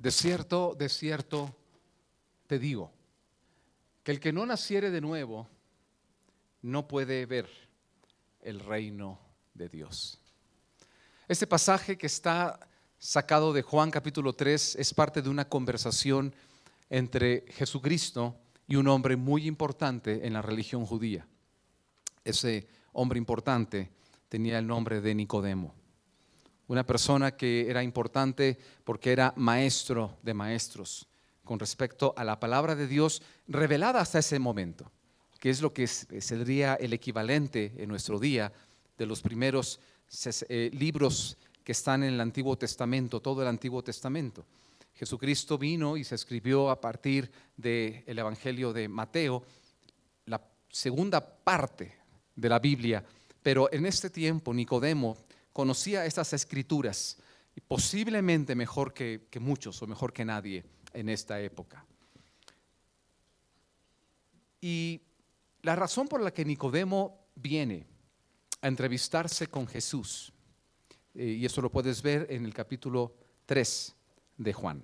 de cierto te digo, que el que no naciere de nuevo no puede ver el reino de Dios. Este pasaje que está sacado de Juan capítulo 3 es parte de una conversación entre Jesucristo y un hombre muy importante en la religión judía. Ese hombre importante tenía el nombre de Nicodemo, una persona que era importante porque era maestro de maestros con respecto a la palabra de Dios revelada hasta ese momento, que es lo que sería el equivalente en nuestro día de los primeros libros que están en el Antiguo Testamento, todo el Antiguo Testamento. Jesucristo vino y se escribió a partir del Evangelio de Mateo, la segunda parte de la Biblia, pero en este tiempo Nicodemo conocía estas escrituras y posiblemente mejor que muchos o mejor que nadie en esta época. Y la razón por la que Nicodemo viene a entrevistarse con Jesús, y eso lo puedes ver en el capítulo 3 de Juan,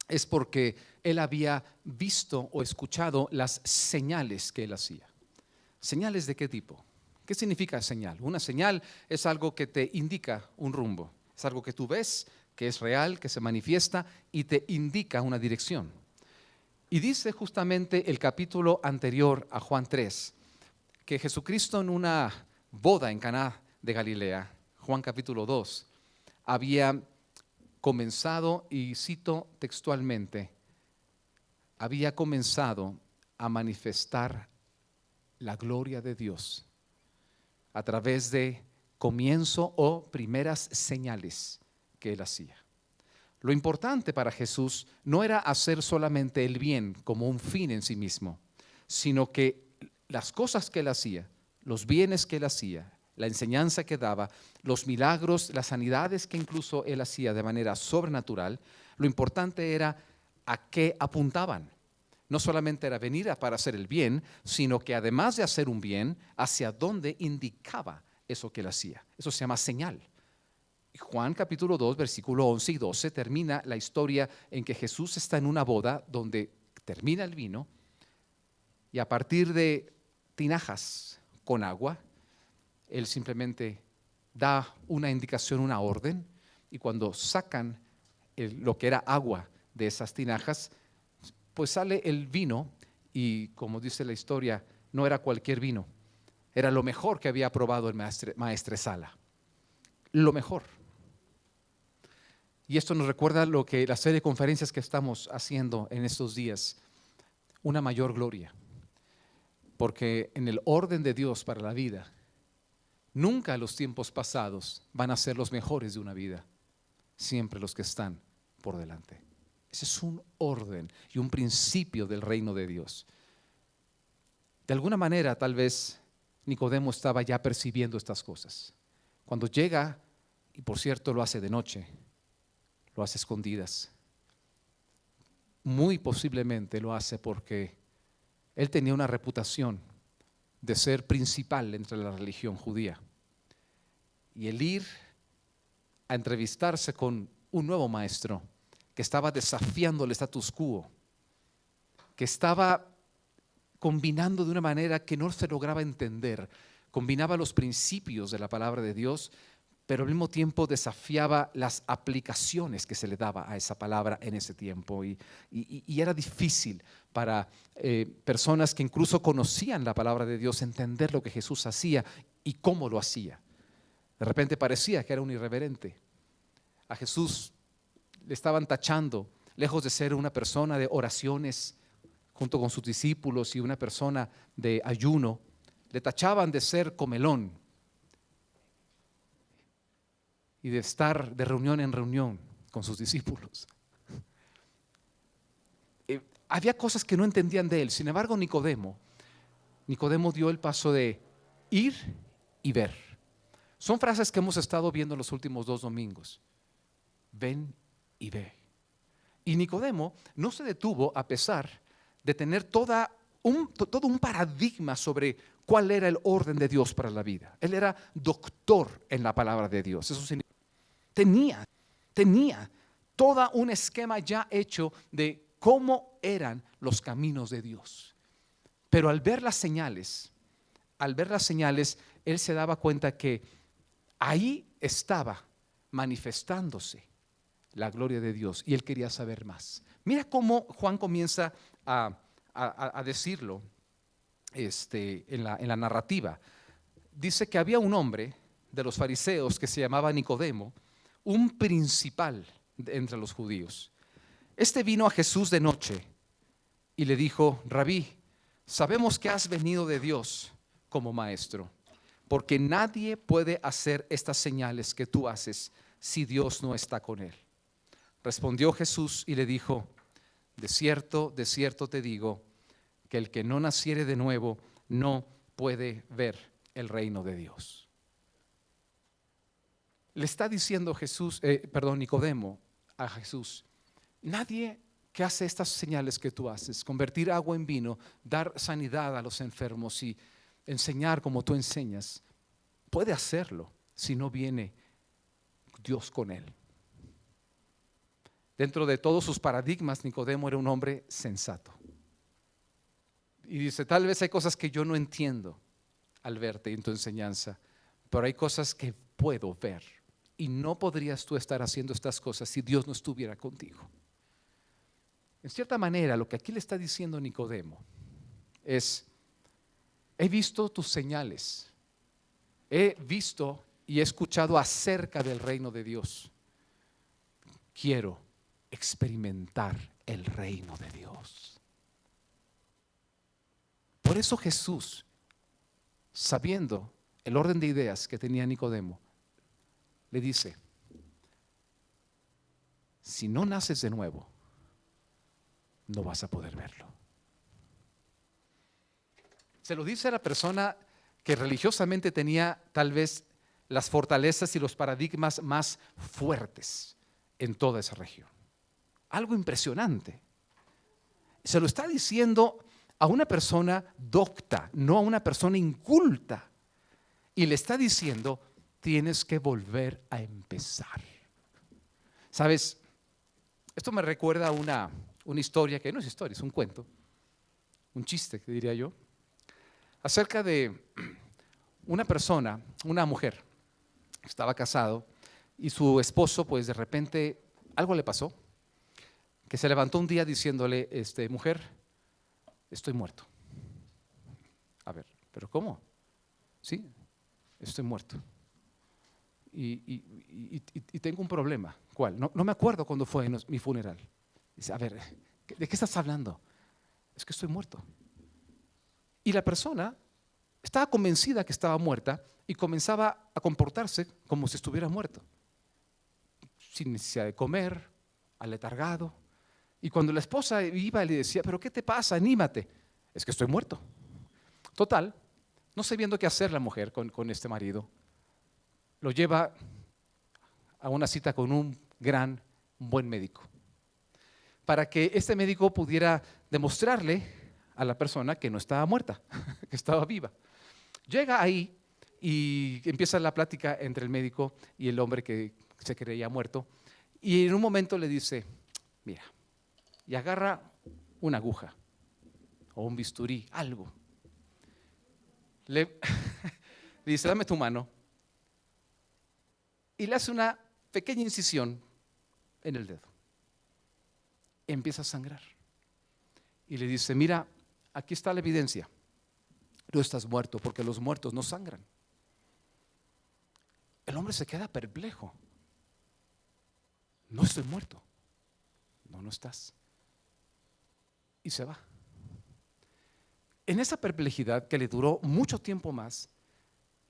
es porque él había visto o escuchado las señales que él hacía. ¿Señales de qué tipo? ¿Qué significa señal? Una señal es algo que te indica un rumbo, es algo que tú ves, que es real, que se manifiesta y te indica una dirección. Y dice justamente el capítulo anterior a Juan 3, que Jesucristo en una boda en Caná de Galilea, Juan capítulo 2, había comenzado, y cito textualmente, había comenzado a manifestar la gloria de Dios a través de comienzo o primeras señales que él hacía. Lo importante para Jesús no era hacer solamente el bien como un fin en sí mismo, sino que las cosas que él hacía, los bienes que él hacía, la enseñanza que daba, los milagros, las sanidades que incluso él hacía de manera sobrenatural, lo importante era a qué apuntaban. No solamente era venir para hacer el bien, sino que además de hacer un bien, hacia dónde indicaba eso que él hacía. Eso se llama señal. Juan capítulo 2, versículo 11 y 12 termina la historia en que Jesús está en una boda donde termina el vino y a partir de tinajas con agua, él simplemente da una indicación, una orden, y cuando sacan lo que era agua de esas tinajas, pues sale el vino y, como dice la historia, no era cualquier vino, era lo mejor que había probado el maestresala, lo mejor. Y esto nos recuerda lo que la serie de conferencias que estamos haciendo en estos días, una mayor gloria, porque en el orden de Dios para la vida, nunca los tiempos pasados van a ser los mejores de una vida, siempre los que están por delante. Ese es un orden y un principio del reino de Dios. De alguna manera, tal vez Nicodemo estaba ya percibiendo estas cosas. Cuando llega, y por cierto lo hace de noche, lo hace a escondidas, muy posiblemente lo hace porque él tenía una reputación de ser principal entre la religión judía. Y el ir a entrevistarse con un nuevo maestro que estaba desafiando el status quo, que estaba combinando de una manera que no se lograba entender, combinaba los principios de la palabra de Dios, pero al mismo tiempo desafiaba las aplicaciones que se le daba a esa palabra en ese tiempo. Y era difícil para personas que incluso conocían la palabra de Dios entender lo que Jesús hacía y cómo lo hacía. De repente parecía que era un irreverente. A Jesús le estaban tachando, lejos de ser una persona de oraciones junto con sus discípulos y una persona de ayuno, le tachaban de ser comelón y de estar de reunión en reunión con sus discípulos. Había cosas que no entendían de él. Sin embargo, Nicodemo dio el paso de ir y ver. Son frases que hemos estado viendo los últimos 2 domingos. Ven y ve. Y Nicodemo no se detuvo a pesar de tener todo un paradigma sobre cuál era el orden de Dios para la vida. Él era doctor en la palabra de Dios. Eso significa, tenía todo un esquema ya hecho de cómo eran los caminos de Dios. Pero al ver las señales, él se daba cuenta que ahí estaba manifestándose la gloria de Dios y él quería saber más. Mira cómo Juan comienza a decirlo en la narrativa. Dice que había un hombre de los fariseos que se llamaba Nicodemo, un principal entre los judíos. Este vino a Jesús de noche y le dijo: Rabí, sabemos que has venido de Dios como maestro, porque nadie puede hacer estas señales que tú haces si Dios no está con él. Respondió Jesús y le dijo: de cierto te digo, que el que no naciere de nuevo no puede ver el reino de Dios. Le está diciendo Nicodemo a Jesús: nadie que hace estas señales que tú haces, convertir agua en vino, dar sanidad a los enfermos y enseñar como tú enseñas, puede hacerlo si no viene Dios con él. Dentro de todos sus paradigmas, Nicodemo era un hombre sensato. Y dice: tal vez hay cosas que yo no entiendo al verte en tu enseñanza, pero hay cosas que puedo ver. Y no podrías tú estar haciendo estas cosas si Dios no estuviera contigo. En cierta manera, lo que aquí le está diciendo Nicodemo es: he visto tus señales, he visto y he escuchado acerca del reino de Dios. Quiero experimentar el reino de Dios. Por eso Jesús, sabiendo el orden de ideas que tenía Nicodemo, le dice: si no naces de nuevo, no vas a poder verlo. Se lo dice a la persona que religiosamente tenía tal vez las fortalezas y los paradigmas más fuertes en toda esa región. Algo impresionante. Se lo está diciendo a una persona docta, no a una persona inculta. Y le está diciendo: tienes que volver a empezar. ¿Sabes? Esto me recuerda a una historia que no es historia, es un cuento, un chiste que diría yo, acerca de una persona, una mujer, estaba casado y su esposo pues de repente algo le pasó, que se levantó un día diciéndole: mujer, estoy muerto. A ver, ¿pero cómo? Sí, estoy muerto. Y tengo un problema. ¿Cuál? No me acuerdo cuándo fue mi funeral. Dice: a ver, ¿de qué estás hablando? Es que estoy muerto. Y la persona estaba convencida que estaba muerta y comenzaba a comportarse como si estuviera muerto, sin necesidad de comer, aletargado. Y cuando la esposa iba y le decía: ¿pero qué te pasa? Anímate. Es que estoy muerto. Total, no sabiendo qué hacer la mujer con este marido, lo lleva a una cita con un buen médico, para que este médico pudiera demostrarle a la persona que no estaba muerta, que estaba viva. Llega ahí y empieza la plática entre el médico y el hombre que se creía muerto, y en un momento le dice: mira, y agarra una aguja o un bisturí, algo. Le dice: dame tu mano. Y le hace una pequeña incisión en el dedo. Empieza a sangrar. Y le dice: mira, aquí está la evidencia. No estás muerto, porque los muertos no sangran. El hombre se queda perplejo. No estoy muerto. No estás. Y se va. En esa perplejidad que le duró mucho tiempo más,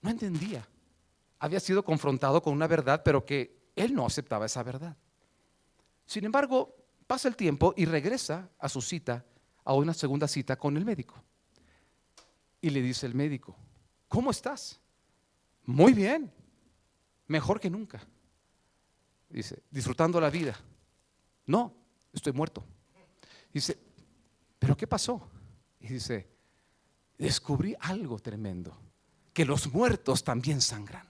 no entendía. Había sido confrontado con una verdad, pero que él no aceptaba esa verdad. Sin embargo, pasa el tiempo y regresa a su cita, a una segunda cita con el médico. Y le dice el médico: ¿cómo estás? Muy bien, mejor que nunca. Dice: disfrutando la vida. No, estoy muerto. Dice: ¿pero qué pasó? Y dice: descubrí algo tremendo, que los muertos también sangran.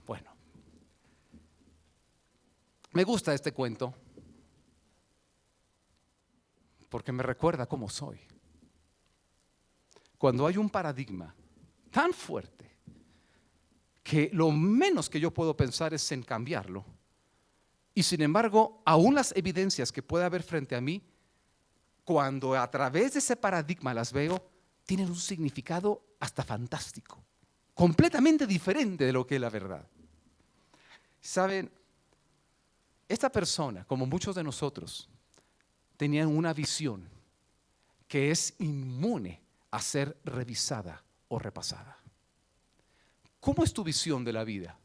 Bueno, Me gusta este cuento porque me recuerda cómo soy. Cuando hay un paradigma tan fuerte que lo menos que yo puedo pensar es en cambiarlo, y sin embargo, aún las evidencias que puede haber frente a mí, cuando a través de ese paradigma las veo, tienen un significado hasta fantástico, completamente diferente de lo que es la verdad. Saben, esta persona, como muchos de nosotros, tenían una visión que es inmune a ser revisada o repasada. ¿Cómo es tu visión de la vida?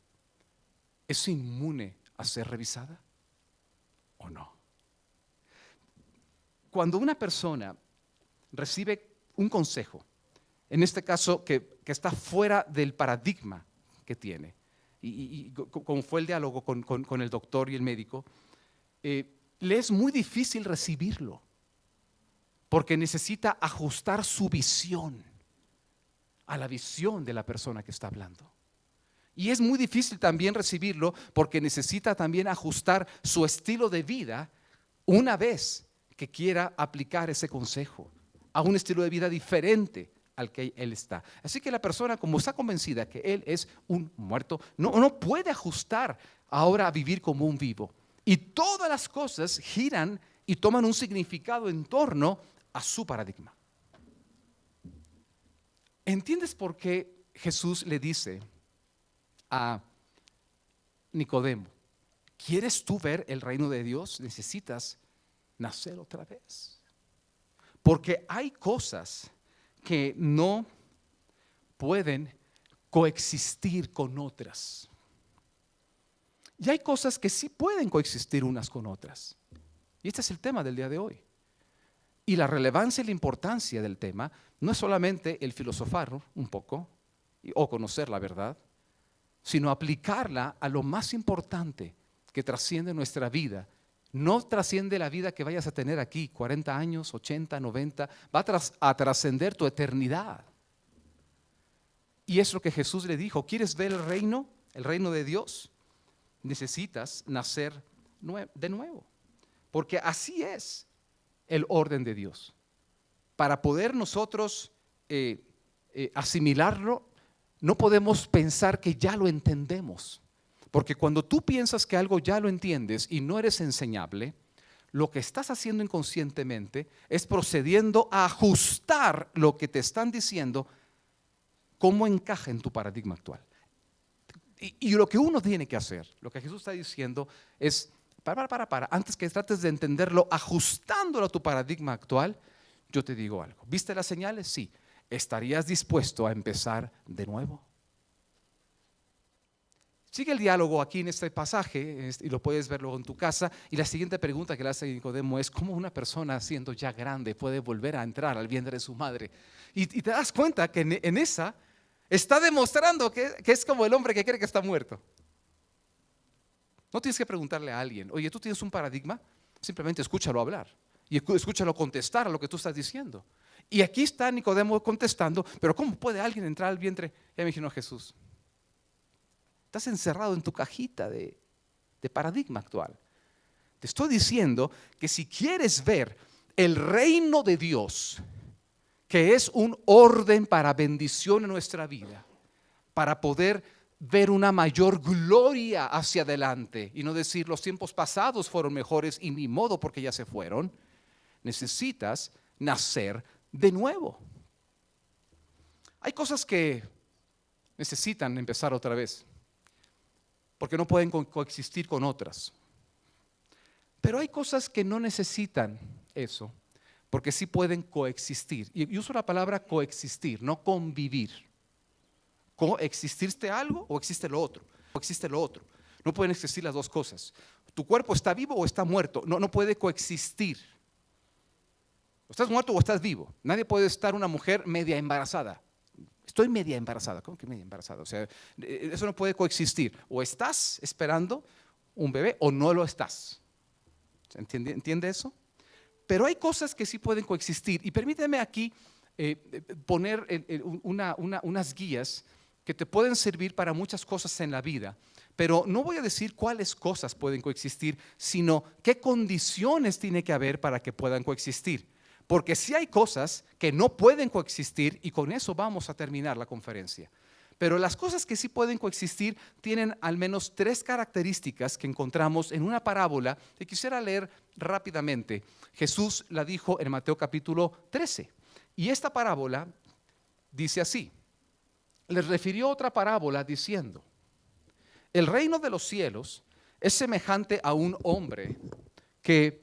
¿Es inmune a ser revisada o no? Cuando una persona recibe un consejo, en este caso que está fuera del paradigma que tiene, y como fue el diálogo con el doctor y el médico, le es muy difícil recibirlo, porque necesita ajustar su visión a la visión de la persona que está hablando. Y es muy difícil también recibirlo porque necesita también ajustar su estilo de vida una vez que quiera aplicar ese consejo a un estilo de vida diferente al que él está. Así que la persona, como está convencida que él es un muerto, no puede ajustar ahora a vivir como un vivo. Y todas las cosas giran y toman un significado en torno a su paradigma. ¿Entiendes por qué Jesús le dice a Nicodemo: ¿quieres tú ver el reino de Dios? Necesitas nacer otra vez. Porque hay cosas que no pueden coexistir con otras. Y hay cosas que sí pueden coexistir unas con otras. Y este es el tema del día de hoy. Y la relevancia y la importancia del tema no es solamente el filosofar un poco o conocer la verdad, sino aplicarla a lo más importante que trasciende nuestra vida. No trasciende la vida que vayas a tener aquí, 40 años, 80, 90, va a trascender tu eternidad. Y es lo que Jesús le dijo: ¿quieres ver el reino de Dios? Necesitas nacer de nuevo, porque así es el orden de Dios. Para poder nosotros asimilarlo, no podemos pensar que ya lo entendemos, porque cuando tú piensas que algo ya lo entiendes y no eres enseñable, lo que estás haciendo inconscientemente es procediendo a ajustar lo que te están diciendo, cómo encaja en tu paradigma actual. Y lo que uno tiene que hacer, lo que Jesús está diciendo es: antes que trates de entenderlo ajustándolo a tu paradigma actual, yo te digo algo. ¿Viste las señales? Sí. ¿Estarías dispuesto a empezar de nuevo? Sigue el diálogo aquí en este pasaje y lo puedes ver luego en tu casa. Y la siguiente pregunta que le hace Nicodemo es: ¿cómo una persona siendo ya grande puede volver a entrar al vientre de su madre? Y te das cuenta que en esa está demostrando que es como el hombre que cree que está muerto. No tienes que preguntarle a alguien: oye, ¿tú tienes un paradigma? Simplemente escúchalo hablar y escúchalo contestar a lo que tú estás diciendo. Y aquí está Nicodemo contestando: pero ¿cómo puede alguien entrar al vientre? Ya me imagino a Jesús: estás encerrado en tu cajita de paradigma actual. Te estoy diciendo que si quieres ver el reino de Dios, que es un orden para bendición en nuestra vida, para poder ver una mayor gloria hacia adelante y no decir los tiempos pasados fueron mejores y ni modo porque ya se fueron, necesitas nacer de nuevo. Hay cosas que necesitan empezar otra vez, porque no pueden coexistir con otras. Pero hay cosas que no necesitan eso, porque sí pueden coexistir. Y uso la palabra coexistir, no convivir. ¿Coexiste algo o existe lo otro? O existe lo otro. No pueden existir las dos cosas. ¿Tu cuerpo está vivo o está muerto? No puede coexistir. O estás muerto o estás vivo. Nadie puede estar una mujer media embarazada. Estoy media embarazada. ¿Cómo que media embarazada? O sea, eso no puede coexistir. O estás esperando un bebé o no lo estás. ¿Entiende eso? Pero hay cosas que sí pueden coexistir. Y permíteme aquí poner unas guías que te pueden servir para muchas cosas en la vida, Pero no voy a decir cuáles cosas pueden coexistir, sino qué condiciones tiene que haber para que puedan coexistir. Porque sí hay cosas que no pueden coexistir, y con eso vamos a terminar la conferencia. Pero las cosas que sí pueden coexistir tienen al menos 3 características que encontramos en una parábola que quisiera leer rápidamente. Jesús la dijo en Mateo capítulo 13. Y esta parábola dice así. Les refirió otra parábola diciendo: el reino de los cielos es semejante a un hombre que,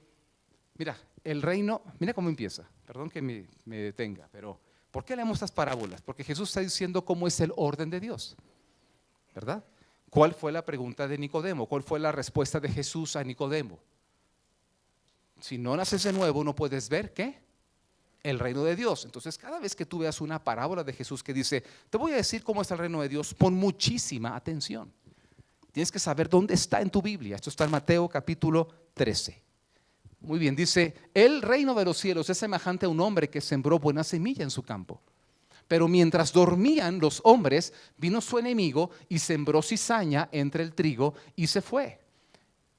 mira, el reino, mira cómo empieza. Perdón que me detenga, pero ¿por qué leemos estas parábolas? Porque Jesús está diciendo cómo es el orden de Dios, ¿verdad? ¿Cuál fue la pregunta de Nicodemo? ¿Cuál fue la respuesta de Jesús a Nicodemo? Si no naces de nuevo, no puedes ver, ¿qué? El reino de Dios. Entonces, cada vez que tú veas una parábola de Jesús que dice, te voy a decir cómo está el reino de Dios, pon muchísima atención. Tienes que saber dónde está en tu Biblia. Esto está en Mateo capítulo 13. Muy bien, dice, el reino de los cielos es semejante a un hombre que sembró buena semilla en su campo. Pero mientras dormían los hombres, vino su enemigo y sembró cizaña entre el trigo y se fue.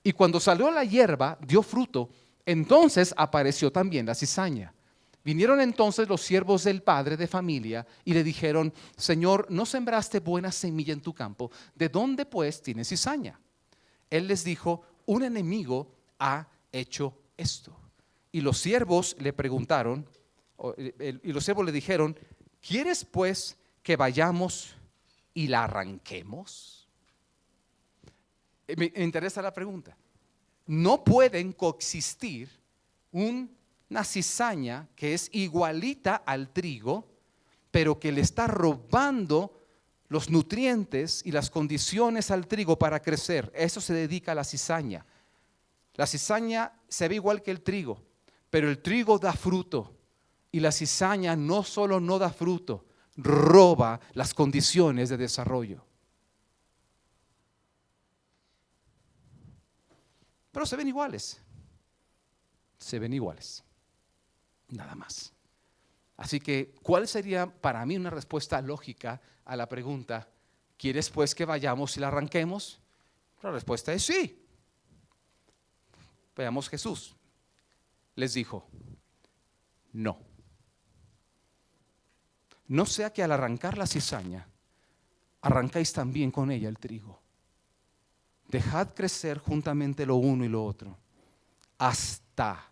Y cuando salió la hierba, dio fruto, entonces apareció también la cizaña. Vinieron entonces los siervos del padre de familia y le dijeron, Señor, ¿no sembraste buena semilla en tu campo? ¿De dónde pues tienes cizaña? Él les dijo, un enemigo ha hecho esto. Y los siervos le preguntaron, y los siervos le dijeron, ¿quieres pues que vayamos y la arranquemos? Me interesa la pregunta. No pueden coexistir una cizaña que es igualita al trigo, pero que le está robando los nutrientes y las condiciones al trigo para crecer. Eso se dedica a la cizaña. La cizaña se ve igual que el trigo, pero el trigo da fruto y la cizaña no solo no da fruto, roba las condiciones de desarrollo. Pero se ven iguales. Se ven iguales. Nada más. Así que, ¿cuál sería para mí una respuesta lógica a la pregunta, ¿quieres pues que vayamos y la arranquemos? La respuesta es sí. Veamos Jesús. Les dijo, no. No sea que al arrancar la cizaña, arrancáis también con ella el trigo. Dejad crecer juntamente lo uno y lo otro. Hasta,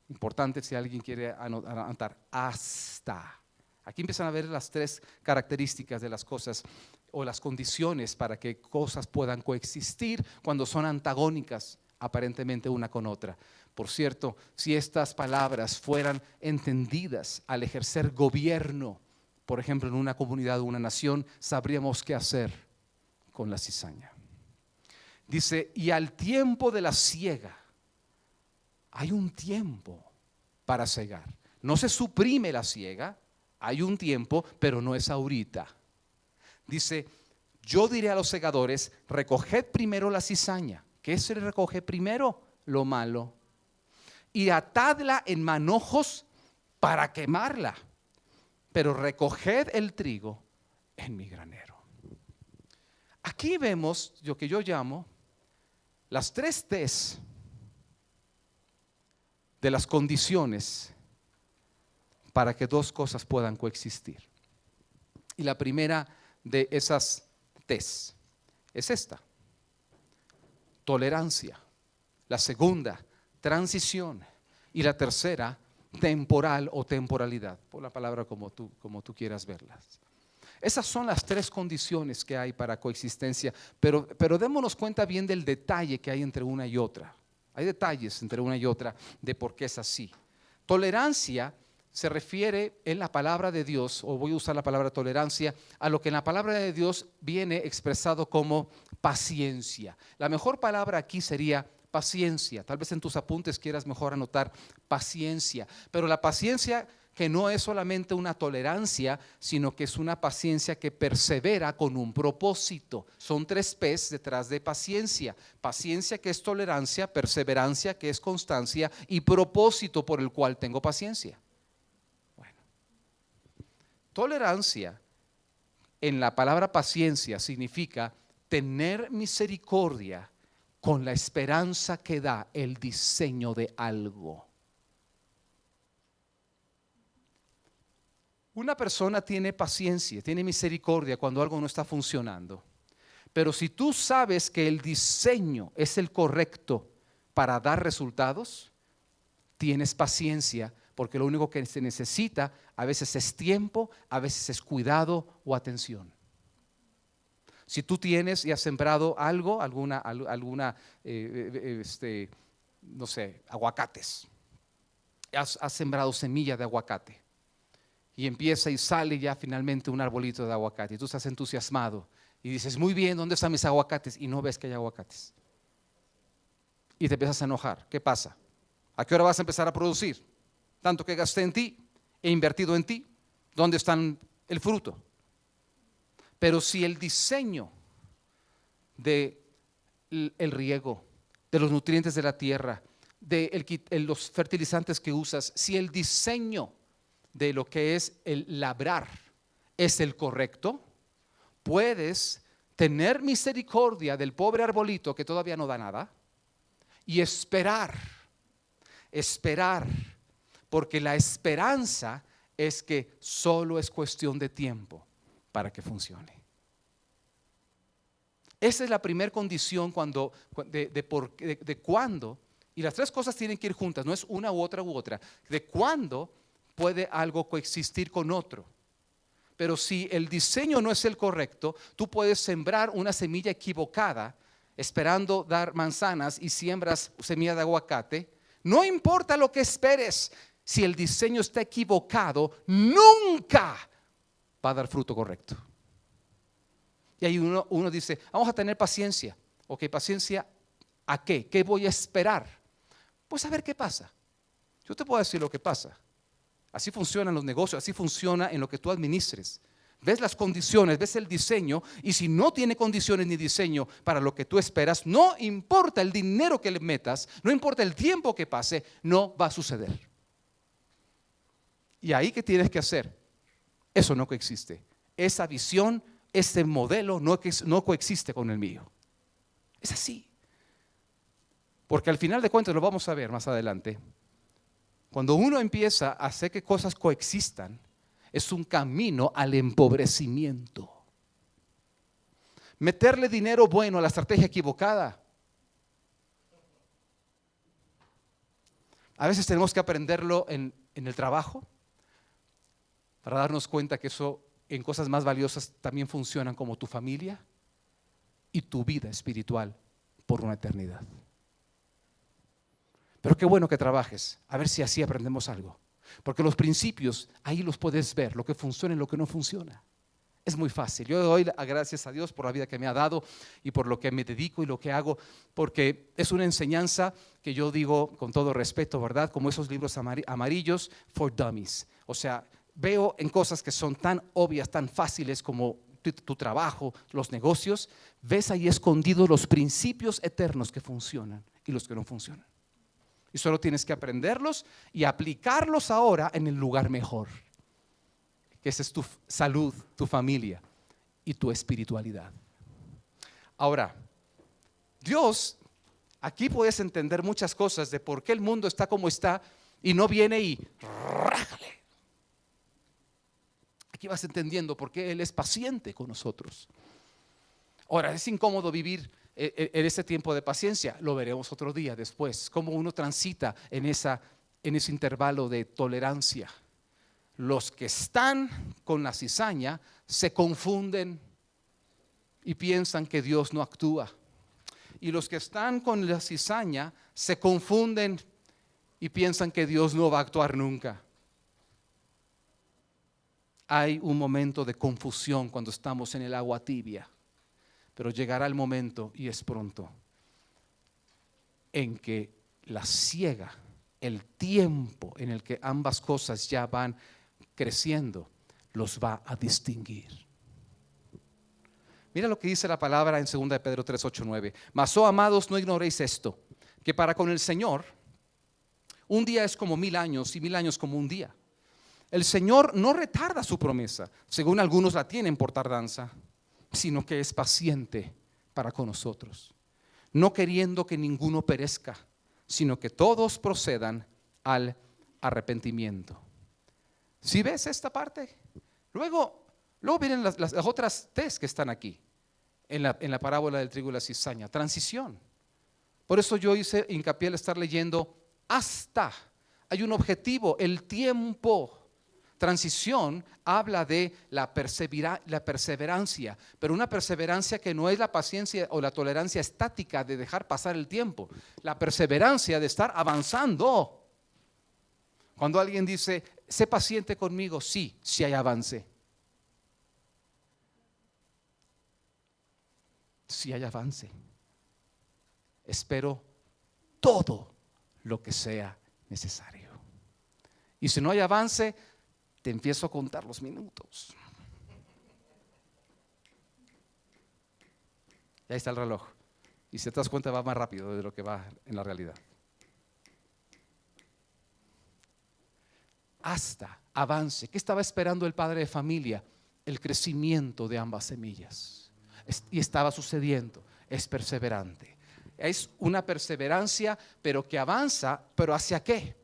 importante si alguien quiere anotar, hasta. Aquí empiezan a ver las 3 características de las cosas o las condiciones para que cosas puedan coexistir cuando son antagónicas aparentemente una con otra. Por cierto, si estas palabras fueran entendidas al ejercer gobierno, por ejemplo en una comunidad o una nación, sabríamos qué hacer con la cizaña. Dice, y al tiempo de la siega, hay un tiempo para segar. No se suprime la siega, hay un tiempo, pero no es ahorita. Dice, yo diré a los segadores, recoged primero la cizaña. ¿Qué se recoge primero? Lo malo. Y atadla en manojos para quemarla. Pero recoged el trigo en mi granero. Aquí vemos lo que yo llamo las 3 T's de las condiciones para que 2 cosas puedan coexistir. Y la primera de esas T's es esta: tolerancia. La segunda, transición. Y la tercera, temporal o temporalidad. Por la palabra como tú quieras verlas. Esas son las 3 condiciones que hay para coexistencia, pero démonos cuenta bien del detalle que hay entre una y otra. Hay detalles entre una y otra de por qué es así. Tolerancia se refiere en la palabra de Dios, o voy a usar la palabra tolerancia, a lo que en la palabra de Dios viene expresado como paciencia. La mejor palabra aquí sería paciencia. Tal vez en tus apuntes quieras mejor anotar paciencia, pero la paciencia que no es solamente una tolerancia, sino que es una paciencia que persevera con un propósito. Son 3 P's detrás de paciencia. Paciencia, que es tolerancia; perseverancia, que es constancia; y propósito por el cual tengo paciencia. Bueno, tolerancia en la palabra paciencia significa tener misericordia con la esperanza que da el diseño de algo. Una persona tiene paciencia, tiene misericordia cuando algo no está funcionando. Pero si tú sabes que el diseño es el correcto para dar resultados, tienes paciencia, porque lo único que se necesita a veces es tiempo, a veces es cuidado o atención. Si tú tienes y has sembrado algo, no sé, aguacates, has sembrado semilla de aguacate y empieza y sale ya finalmente un arbolito de aguacate y tú estás entusiasmado y dices, muy bien, ¿dónde están mis aguacates? Y no ves que hay aguacates y te empiezas a enojar. ¿Qué pasa? ¿A qué hora vas a empezar a producir? Tanto que gasté en ti, he invertido en ti, ¿dónde está el fruto? Pero si el diseño del riego, de los nutrientes de la tierra, de los fertilizantes que usas, si el diseño de lo que es el labrar es el correcto, puedes tener misericordia del pobre arbolito que todavía no da nada y esperar, porque la esperanza es que solo es cuestión de tiempo para que funcione. Esa es la primera condición de cuándo, y las tres cosas tienen que ir juntas, no es una u otra, de cuándo puede algo coexistir con otro. Pero si el diseño no es el correcto, tú puedes sembrar una semilla equivocada esperando dar manzanas y siembras semilla de aguacate. No importa lo que esperes, si el diseño está equivocado, nunca va a dar fruto correcto. Y ahí uno dice, vamos a tener paciencia. Ok, paciencia, ¿a qué? ¿Qué voy a esperar? Pues a ver qué pasa. Yo te puedo decir lo que pasa. Así funcionan los negocios, así funciona en lo que tú administres. Ves las condiciones, ves el diseño, y si no tiene condiciones ni diseño para lo que tú esperas, no importa el dinero que le metas, no importa el tiempo que pase, no va a suceder. Y ahí, ¿qué tienes que hacer? Eso no coexiste. Esa visión, ese modelo no coexiste con el mío. Es así. Porque al final de cuentas, lo vamos a ver más adelante, cuando uno empieza a hacer que cosas coexistan, es un camino al empobrecimiento. Meterle dinero bueno a la estrategia equivocada. A veces tenemos que aprenderlo en el trabajo para darnos cuenta que eso en cosas más valiosas también funcionan, como tu familia y tu vida espiritual por una eternidad. Pero qué bueno que trabajes, a ver si así aprendemos algo. Porque los principios, ahí los puedes ver, lo que funciona y lo que no funciona. Es muy fácil. Yo doy gracias a Dios por la vida que me ha dado y por lo que me dedico y lo que hago, porque es una enseñanza que yo digo con todo respeto, ¿verdad? Como esos libros amarillos for dummies. O sea, veo en cosas que son tan obvias, tan fáciles como tu trabajo, los negocios, ves ahí escondidos los principios eternos que funcionan y los que no funcionan. Y solo tienes que aprenderlos y aplicarlos ahora en el lugar mejor, que esa es tu salud, tu familia y tu espiritualidad. Ahora, Dios, aquí puedes entender muchas cosas de por qué el mundo está como está y no viene y rájale. Aquí vas entendiendo por qué Él es paciente con nosotros. Ahora, es incómodo vivir en ese tiempo de paciencia, lo veremos otro día después, cómo uno transita en ese intervalo de tolerancia. Los que están con la cizaña se confunden y piensan que Dios no actúa. Y los que están con la cizaña se confunden y piensan que Dios no va a actuar nunca. Hay un momento de confusión cuando estamos en el agua tibia. Pero llegará el momento, y es pronto, en que la siega, el tiempo en el que ambas cosas ya van creciendo, los va a distinguir. Mira lo que dice la palabra en 2 de Pedro 3, 8, 9. Mas, oh amados, no ignoréis esto, que para con el Señor un día es como 1000 años y 1000 años como un día. El Señor no retarda su promesa, según algunos la tienen por tardanza, sino que es paciente para con nosotros, no queriendo que ninguno perezca, sino que todos procedan al arrepentimiento. ¿Sí ves esta parte? Luego vienen las otras T's que están aquí, en la parábola del trigo y la cizaña. Transición. Por eso yo hice hincapié al estar leyendo hasta. Hay un objetivo, el tiempo. Transición habla de la perseverancia, pero una perseverancia que no es la paciencia o la tolerancia estática de dejar pasar el tiempo. La perseverancia de estar avanzando. Cuando alguien dice, sé paciente conmigo, sí hay avance. Sí hay avance. Espero todo lo que sea necesario. Y si no hay avance, te empiezo a contar los minutos. Y ahí está el reloj. Y si te das cuenta, va más rápido de lo que va en la realidad. Hasta avance. ¿Qué estaba esperando el padre de familia? El crecimiento de ambas semillas. Y estaba sucediendo. Es perseverante. Es una perseverancia, pero que avanza, pero ¿hacia qué?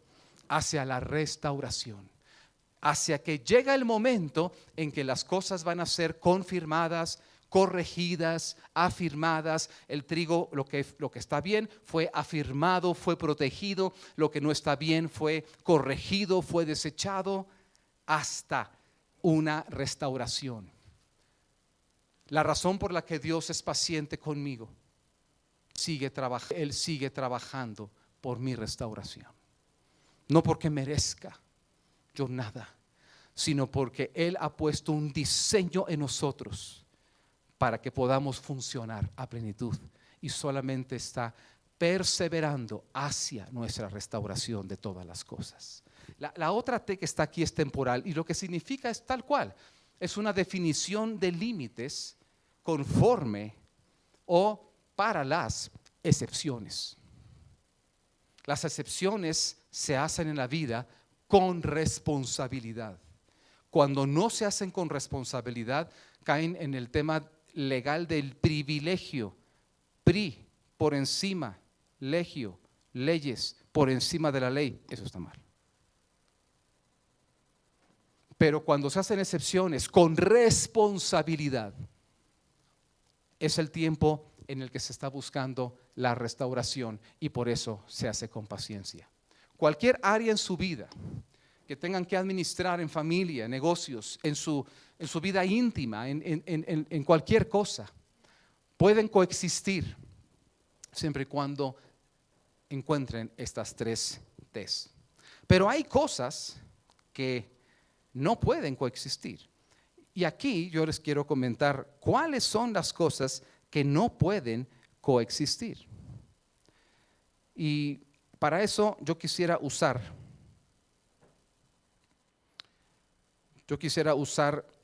Hacia la restauración. Hacia que llega el momento en que las cosas van a ser confirmadas, corregidas, afirmadas. El trigo, lo que está bien, fue afirmado, fue protegido. Lo que no está bien fue corregido, fue desechado, hasta una restauración. La razón por la que Dios es paciente conmigo, Él sigue trabajando por mi restauración. No porque merezca yo nada, sino porque Él ha puesto un diseño en nosotros para que podamos funcionar a plenitud, y solamente está perseverando hacia nuestra restauración de todas las cosas. La otra T que está aquí es temporal, y lo que significa es tal cual, es una definición de límites conforme o para las excepciones. Las excepciones se hacen en la vida con responsabilidad. Cuando no se hacen con responsabilidad, caen en el tema legal del privilegio. Por encima, legio, leyes por encima de la ley. Eso está mal. Pero cuando se hacen excepciones con responsabilidad, es el tiempo en el que se está buscando la restauración, y por eso se hace con paciencia. Cualquier área en su vida que tengan que administrar, en familia, en negocios, en su vida íntima, en cualquier cosa, pueden coexistir siempre y cuando encuentren estas tres T's. Pero hay cosas que no pueden coexistir. Y aquí yo les quiero comentar cuáles son las cosas que no pueden coexistir. Y para eso yo quisiera usar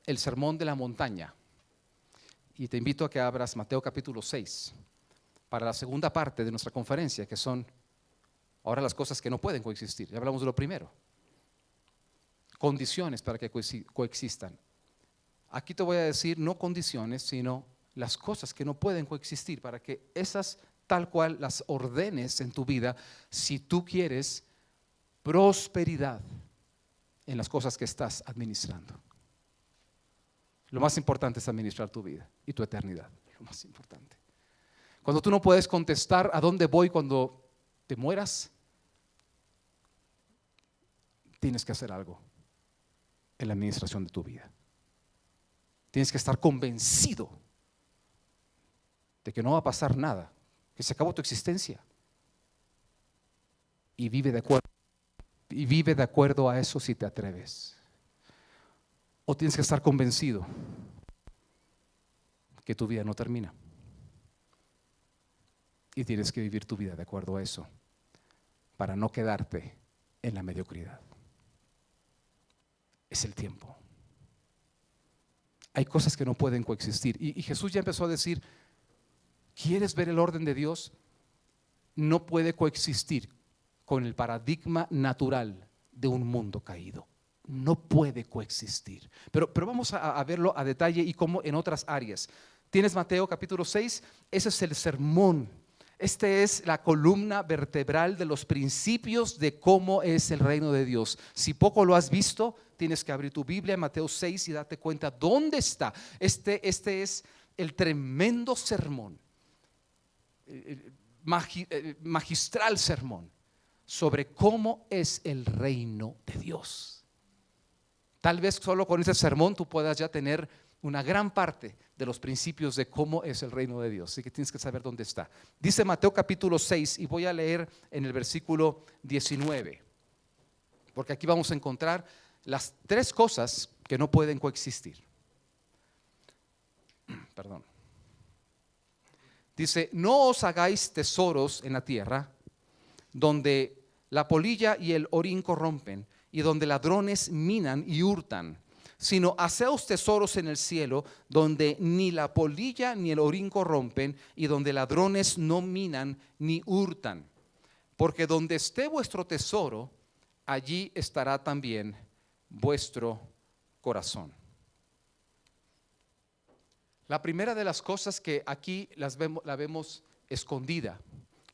el sermón de la montaña. Y te invito a que abras Mateo capítulo 6 para la segunda parte de nuestra conferencia, que son ahora las cosas que no pueden coexistir. Ya hablamos de lo primero. Condiciones para que coexistan. Aquí te voy a decir no condiciones, sino las cosas que no pueden coexistir, para que esas tal cual las ordenes en tu vida si tú quieres prosperidad en las cosas que estás administrando. Lo más importante es administrar tu vida y tu eternidad, lo más importante. Cuando tú no puedes contestar a dónde voy cuando te mueras, tienes que hacer algo en la administración de tu vida. Tienes que estar convencido de que no va a pasar nada, que se acabó tu existencia, y vive de acuerdo a eso si te atreves. O tienes que estar convencido que tu vida no termina y tienes que vivir tu vida de acuerdo a eso para no quedarte en la mediocridad. Es el tiempo. Hay cosas que no pueden coexistir, y Jesús ya empezó a decir: ¿quieres ver el orden de Dios? No puede coexistir con el paradigma natural de un mundo caído. No puede coexistir. Pero vamos a verlo a detalle y cómo en otras áreas. ¿Tienes Mateo capítulo 6? Ese es el sermón. Este es la columna vertebral de los principios de cómo es el reino de Dios. Si poco lo has visto, tienes que abrir tu Biblia en Mateo 6 y darte cuenta dónde está. Este es el tremendo sermón, magistral sermón sobre cómo es el reino de Dios. Tal vez solo con ese sermón tú puedas ya tener una gran parte de los principios de cómo es el reino de Dios. Así que tienes que saber dónde está. Dice Mateo capítulo 6 y voy a leer en el versículo 19, porque aquí vamos a encontrar las tres cosas que no pueden coexistir. Perdón. Dice: no os hagáis tesoros en la tierra, donde la polilla y el orín corrompen, y donde ladrones minan y hurtan, sino haceos tesoros en el cielo, donde ni la polilla ni el orín corrompen, y donde ladrones no minan ni hurtan. Porque donde esté vuestro tesoro, allí estará también vuestro corazón. La primera de las cosas que aquí la vemos escondida,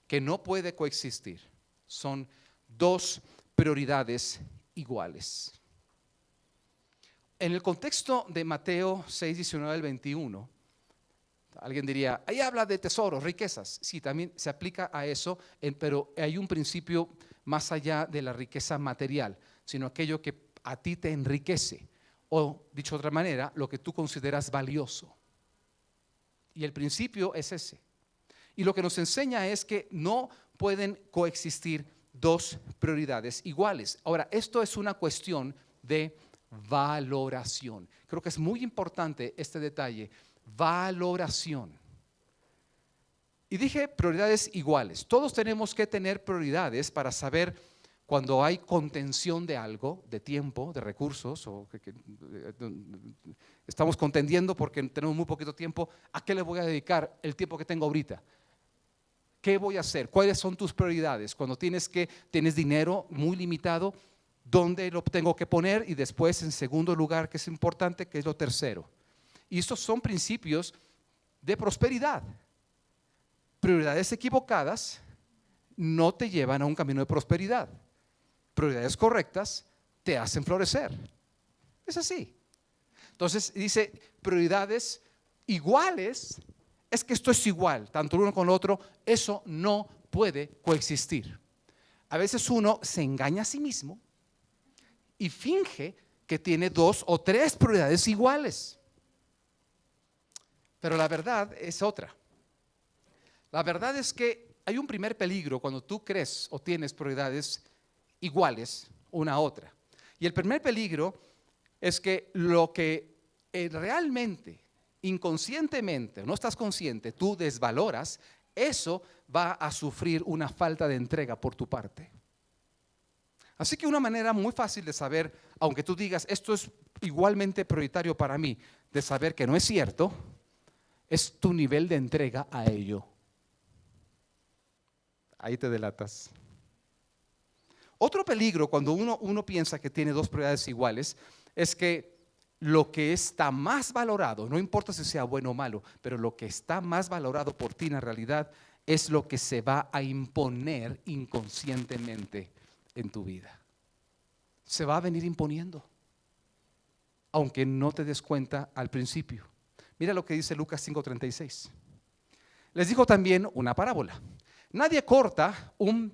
que no puede coexistir, son dos prioridades iguales. En el contexto de Mateo 6, 19 al 21, alguien diría, ahí habla de tesoros, riquezas. Sí, también se aplica a eso, pero hay un principio más allá de la riqueza material, sino aquello que a ti te enriquece, o dicho de otra manera, lo que tú consideras valioso. Y el principio es ese. Y lo que nos enseña es que no pueden coexistir dos prioridades iguales. Ahora, esto es una cuestión de valoración. Creo que es muy importante este detalle, valoración. Y dije prioridades iguales. Todos tenemos que tener prioridades para saber cuando hay contención de algo, de tiempo, de recursos, o que estamos contendiendo porque tenemos muy poquito tiempo. ¿A qué le voy a dedicar el tiempo que tengo ahorita? ¿Qué voy a hacer? ¿Cuáles son tus prioridades? Cuando tienes dinero muy limitado, ¿dónde lo tengo que poner? Y después, en segundo lugar, que es importante, que es lo tercero. Y estos son principios de prosperidad. Prioridades equivocadas no te llevan a un camino de prosperidad. Prioridades correctas te hacen florecer. Es así. Entonces dice prioridades iguales. Es que esto es igual, tanto el uno con el otro. Eso no puede coexistir. A veces uno se engaña a sí mismo y finge que tiene dos o tres prioridades iguales. Pero la verdad es otra. La verdad es que hay un primer peligro cuando tú crees o tienes prioridades iguales una a otra. Y el primer peligro es que lo que realmente, inconscientemente, no estás consciente, tú desvaloras, eso va a sufrir una falta de entrega por tu parte. Así que una manera muy fácil de saber, aunque tú digas esto es igualmente prioritario para mí, de saber que no es cierto, es tu nivel de entrega a ello. Ahí te delatas. Otro peligro cuando uno piensa que tiene dos prioridades iguales es que lo que está más valorado, no importa si sea bueno o malo, pero lo que está más valorado por ti en realidad es lo que se va a imponer inconscientemente en tu vida. Se va a venir imponiendo, aunque no te des cuenta al principio. Mira lo que dice Lucas 5:36. Les dijo también una parábola. Nadie corta un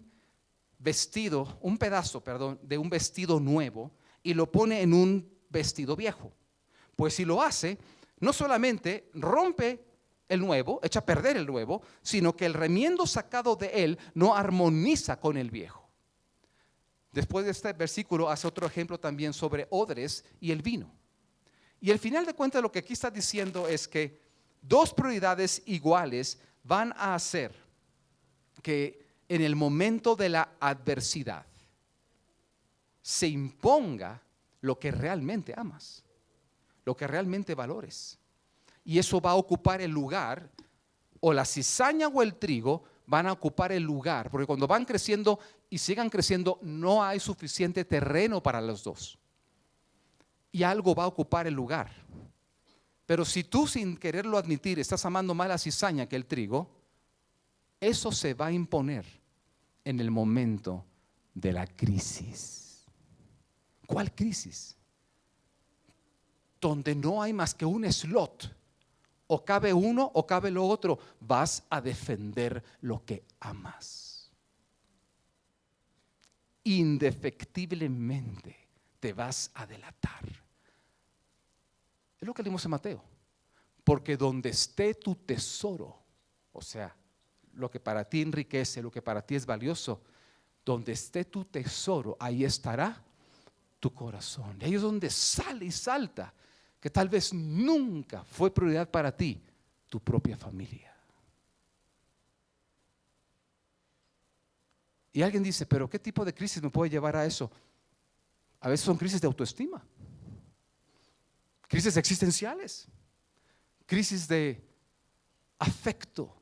pedazo de un vestido nuevo y lo pone en un vestido viejo. Pues si lo hace, no solamente rompe el nuevo, echa a perder el nuevo, sino que el remiendo sacado de él no armoniza con el viejo. Después de este versículo hace otro ejemplo también sobre odres y el vino. Y al final de cuentas lo que aquí está diciendo es que dos prioridades iguales van a hacer que en el momento de la adversidad se imponga lo que realmente amas, lo que realmente valores. Y eso va a ocupar el lugar, o la cizaña o el trigo van a ocupar el lugar, porque cuando van creciendo y sigan creciendo no hay suficiente terreno para los dos. Y algo va a ocupar el lugar. Pero si tú sin quererlo admitir estás amando más la cizaña que el trigo, eso se va a imponer en el momento de la crisis. ¿Cuál crisis? Donde no hay más que un slot. O cabe uno o cabe lo otro. Vas a defender lo que amas. Indefectiblemente te vas a delatar. Es lo que leímos en Mateo. Porque donde esté tu tesoro, o sea, lo que para ti enriquece, lo que para ti es valioso, donde esté tu tesoro, ahí estará tu corazón. Y ahí es donde sale y salta, que tal vez nunca fue prioridad para ti, tu propia familia. Y alguien dice, pero ¿qué tipo de crisis me puede llevar a eso? A veces son crisis de autoestima, crisis existenciales, crisis de afecto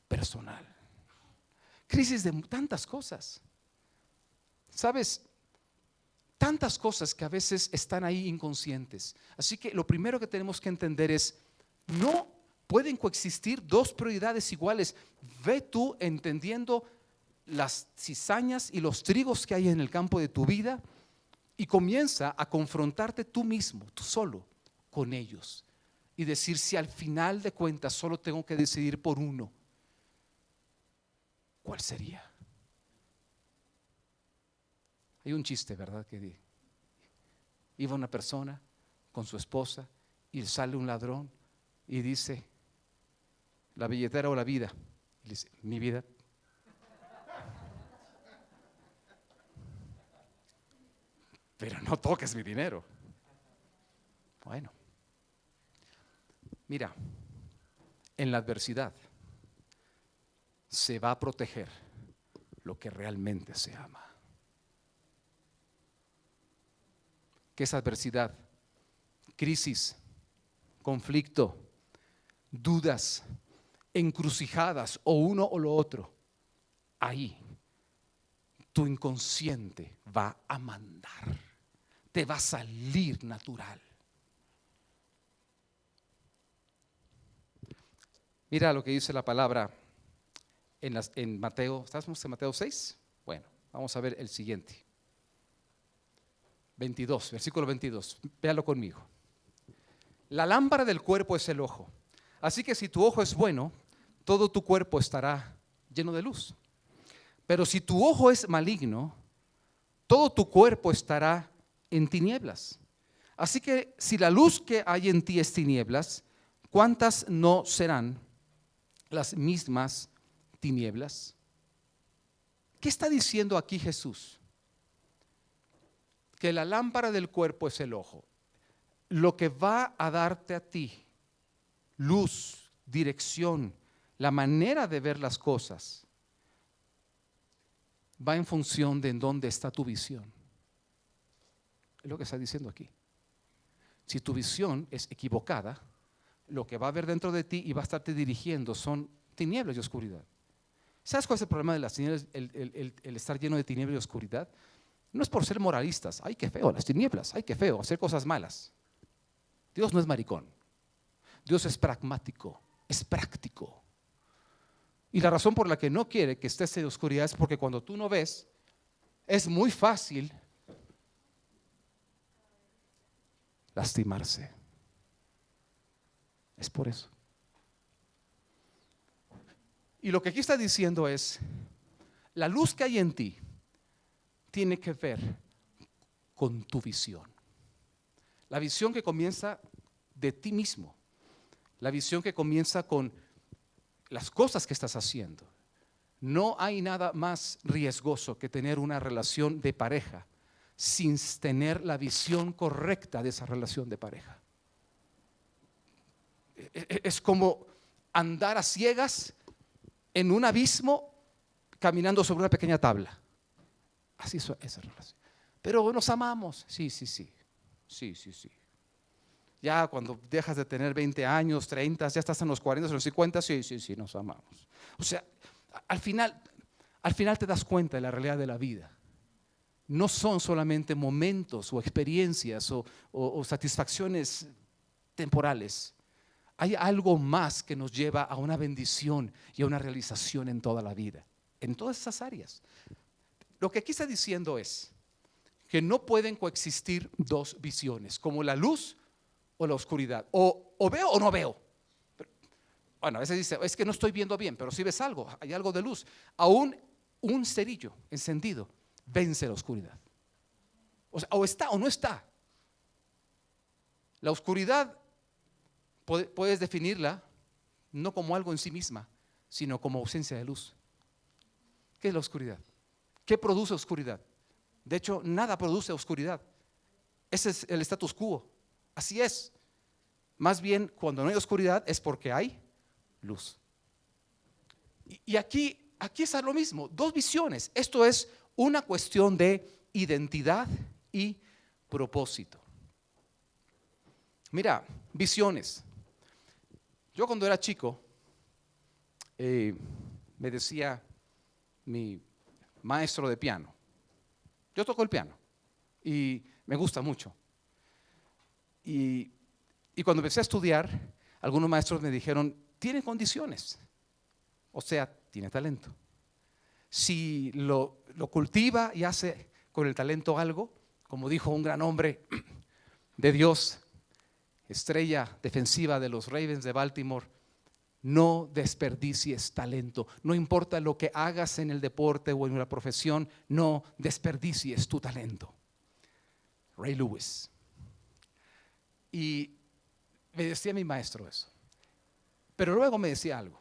personal, crisis de tantas cosas. ¿Sabes? Tantas cosas que a veces están ahí inconscientes. Así que lo primero que tenemos que entender es, no pueden coexistir dos prioridades iguales. Ve tú entendiendo las cizañas y los trigos que hay en el campo de tu vida y comienza a confrontarte tú mismo, tú solo, con ellos. Y decir, si al final de cuentas solo tengo que decidir por uno, ¿cuál sería? Hay un chiste, ¿verdad? Que iba una persona con su esposa y sale un ladrón y dice, ¿la billetera o la vida? Y le dice, mi vida. Pero no toques mi dinero. Bueno, mira, en la adversidad se va a proteger lo que realmente se ama. ¿Qué es adversidad? Crisis, conflicto, dudas, encrucijadas o uno o lo otro. Ahí tu inconsciente va a mandar, te va a salir natural. Mira lo que dice la palabra en Mateo. ¿Estamos en Mateo 6? Bueno, vamos a ver el siguiente. 22, versículo 22, véalo conmigo. La lámpara del cuerpo es el ojo. Así que si tu ojo es bueno, todo tu cuerpo estará lleno de luz. Pero si tu ojo es maligno, todo tu cuerpo estará en tinieblas. Así que si la luz que hay en ti es tinieblas, ¿cuántas no serán las mismas tinieblas? ¿Qué está diciendo aquí Jesús? Que la lámpara del cuerpo es el ojo. Lo que va a darte a ti luz, dirección, la manera de ver las cosas, va en función de en dónde está tu visión. Es lo que está diciendo aquí. Si tu visión es equivocada, lo que va a haber dentro de ti y va a estarte dirigiendo son tinieblas y oscuridad. ¿Sabes cuál es el problema de las tinieblas? El estar lleno de tinieblas y oscuridad. No es por ser moralistas. Ay, qué feo, las tinieblas. Ay, qué feo, hacer cosas malas. Dios no es maricón. Dios es pragmático, es práctico. Y la razón por la que no quiere que estés en oscuridad es porque cuando tú no ves, es muy fácil lastimarse. Es por eso. Y lo que aquí está diciendo es, la luz que hay en ti tiene que ver con tu visión. La visión que comienza de ti mismo. La visión que comienza con las cosas que estás haciendo. No hay nada más riesgoso que tener una relación de pareja sin tener la visión correcta de esa relación de pareja. Es como andar a ciegas en un abismo caminando sobre una pequeña tabla. Así es esa relación. Pero nos amamos. Sí. Ya cuando dejas de tener 20 años, 30, ya estás en los 40, en los 50, sí, nos amamos. O sea, al final te das cuenta de la realidad de la vida. No son solamente momentos o experiencias o satisfacciones temporales. Hay algo más que nos lleva a una bendición y a una realización en toda la vida, en todas esas áreas. Lo que aquí está diciendo es que no pueden coexistir dos visiones, como la luz o la oscuridad. O veo o no veo. Bueno, a veces dice, es que no estoy viendo bien, pero si ves algo, hay algo de luz. Aún un cerillo encendido vence la oscuridad. O sea, o está o no está. La oscuridad puedes definirla no como algo en sí misma, sino como ausencia de luz. ¿Qué es la oscuridad? ¿Qué produce oscuridad? De hecho, nada produce oscuridad. Ese es el status quo. Así es. Más bien, cuando no hay oscuridad es porque hay luz. Y aquí es lo mismo, dos visiones. Esto es una cuestión de identidad y propósito. Mira, visiones. Yo cuando era chico, me decía mi maestro de piano. Yo toco el piano y me gusta mucho. Y cuando empecé a estudiar, algunos maestros me dijeron, tiene condiciones, o sea, tiene talento. Si lo cultiva y hace con el talento algo, como dijo un gran hombre de Dios, estrella defensiva de los Ravens de Baltimore, no desperdicies talento. No importa lo que hagas en el deporte o en la profesión, no desperdicies tu talento. Ray Lewis. Y me decía mi maestro eso. Pero luego me decía algo.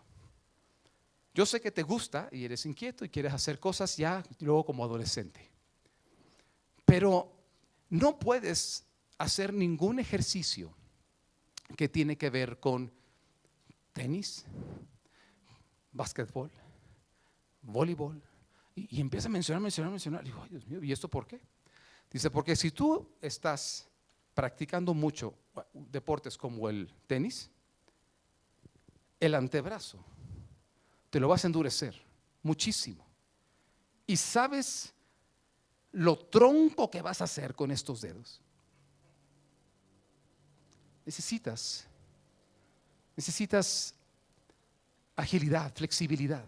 Yo sé que te gusta y eres inquieto y quieres hacer cosas ya luego como adolescente. Pero no puedes hacer ningún ejercicio que tiene que ver con tenis, básquetbol, voleibol. Y empieza a mencionar. Digo, ay, Dios mío, ¿y esto por qué? Dice, porque si tú estás practicando mucho deportes como el tenis, el antebrazo te lo vas a endurecer muchísimo. ¿Y sabes lo tronco que vas a hacer con estos dedos? Necesitas agilidad, flexibilidad.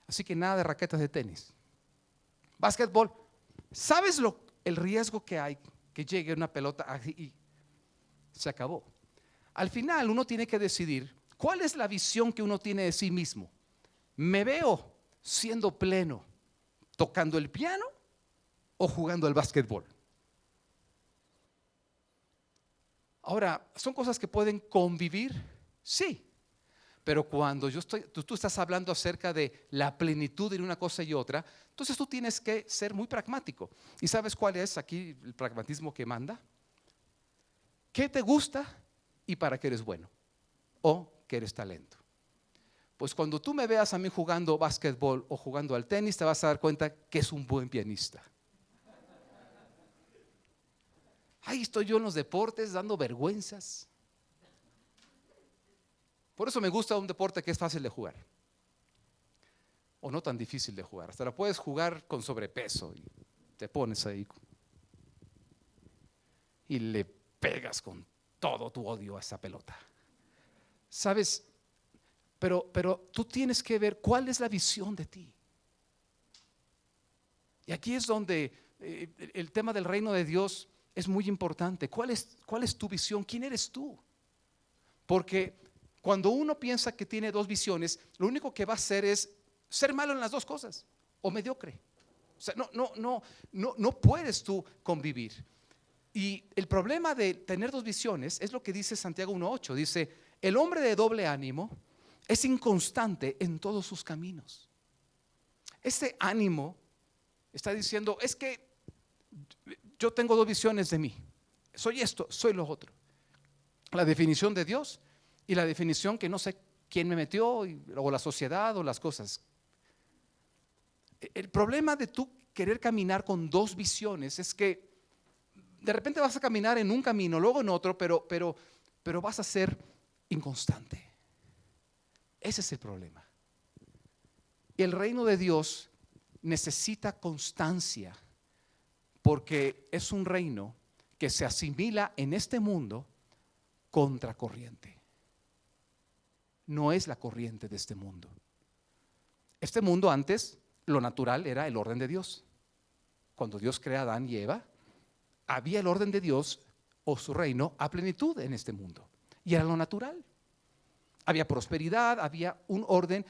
Así que nada de raquetas de tenis. Básquetbol, ¿sabes el riesgo que hay que llegue una pelota y se acabó? Al final uno tiene que decidir cuál es la visión que uno tiene de sí mismo. ¿Me veo siendo pleno tocando el piano o jugando al básquetbol? Ahora, ¿son cosas que pueden convivir? Sí. Pero cuando tú estás hablando acerca de la plenitud en una cosa y otra, entonces tú tienes que ser muy pragmático. ¿Y sabes cuál es aquí el pragmatismo que manda? ¿Qué te gusta y para qué eres bueno? ¿O qué eres talento? Pues cuando tú me veas a mí jugando básquetbol o jugando al tenis, te vas a dar cuenta que es un buen pianista. Ahí estoy yo en los deportes dando vergüenzas. Por eso me gusta un deporte que es fácil de jugar. O no tan difícil de jugar. Hasta la puedes jugar con sobrepeso y te pones ahí y le pegas con todo tu odio a esa pelota. ¿Sabes? Pero tú tienes que ver cuál es la visión de ti. Y aquí es donde el tema del reino de Dios es muy importante. ¿Cuál es tu visión? ¿Quién eres tú? Porque cuando uno piensa que tiene dos visiones, lo único que va a hacer es ser malo en las dos cosas o mediocre. O sea, no puedes tú convivir. Y el problema de tener dos visiones es lo que dice Santiago 1:8. Dice, el hombre de doble ánimo es inconstante en todos sus caminos. Ese ánimo está diciendo, es que yo tengo dos visiones de mí. Soy esto, soy lo otro. La definición de Dios y la definición que no sé quién me metió, o la sociedad o las cosas. El problema de tú querer caminar con dos visiones es que de repente vas a caminar en un camino, luego en otro, pero vas a ser inconstante. Ese es el problema. El reino de Dios necesita constancia, porque es un reino que se asimila en este mundo contracorriente. No es la corriente de este mundo. Este mundo antes, lo natural era el orden de Dios. Cuando Dios crea a Adán y Eva, había el orden de Dios o su reino a plenitud en este mundo. Y era lo natural. Había prosperidad, había un orden.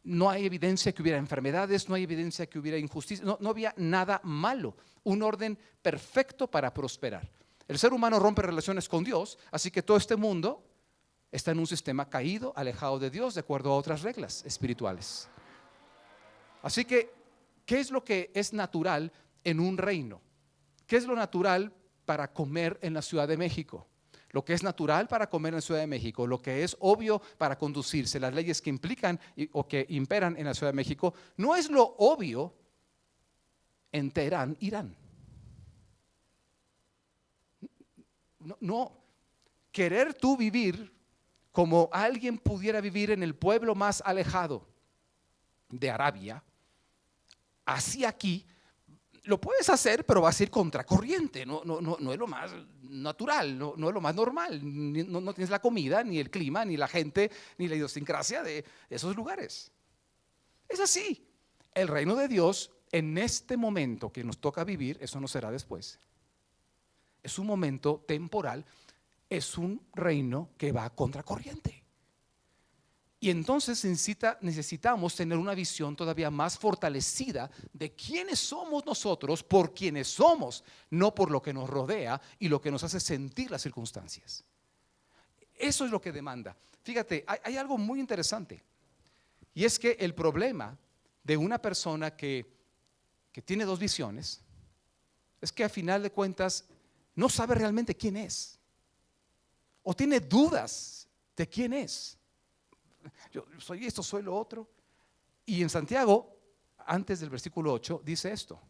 No hay evidencia que hubiera enfermedades, no hay evidencia que hubiera injusticia, no había nada malo. Un orden perfecto para prosperar. El ser humano rompe relaciones con Dios, así que todo este mundo está en un sistema caído, alejado de Dios, de acuerdo a otras reglas espirituales. Así que, ¿qué es lo que es natural en un reino? ¿Qué es lo natural para comer en la Ciudad de México? Lo que es natural para comer en la Ciudad de México, lo que es obvio para conducirse, las leyes que implican o que imperan en la Ciudad de México, no es lo obvio en Teherán, Irán. No. Querer tú vivir como alguien pudiera vivir en el pueblo más alejado de Arabia, así aquí, lo puedes hacer, pero vas a ir contracorriente. No es lo más natural, no es lo más normal. No tienes la comida, ni el clima, ni la gente, ni la idiosincrasia de esos lugares. Es así. El reino de Dios, en este momento que nos toca vivir, eso no será después. Es un momento temporal, es un reino que va contracorriente. Y entonces necesitamos tener una visión todavía más fortalecida de quiénes somos nosotros por quienes somos, no por lo que nos rodea y lo que nos hace sentir las circunstancias. Eso es lo que demanda. Fíjate, hay algo muy interesante, y es que el problema de una persona que tiene dos visiones es que a final de cuentas no sabe realmente quién es, o tiene dudas de quién es. Yo soy esto, soy lo otro. Y en Santiago, antes del versículo 8, dice esto: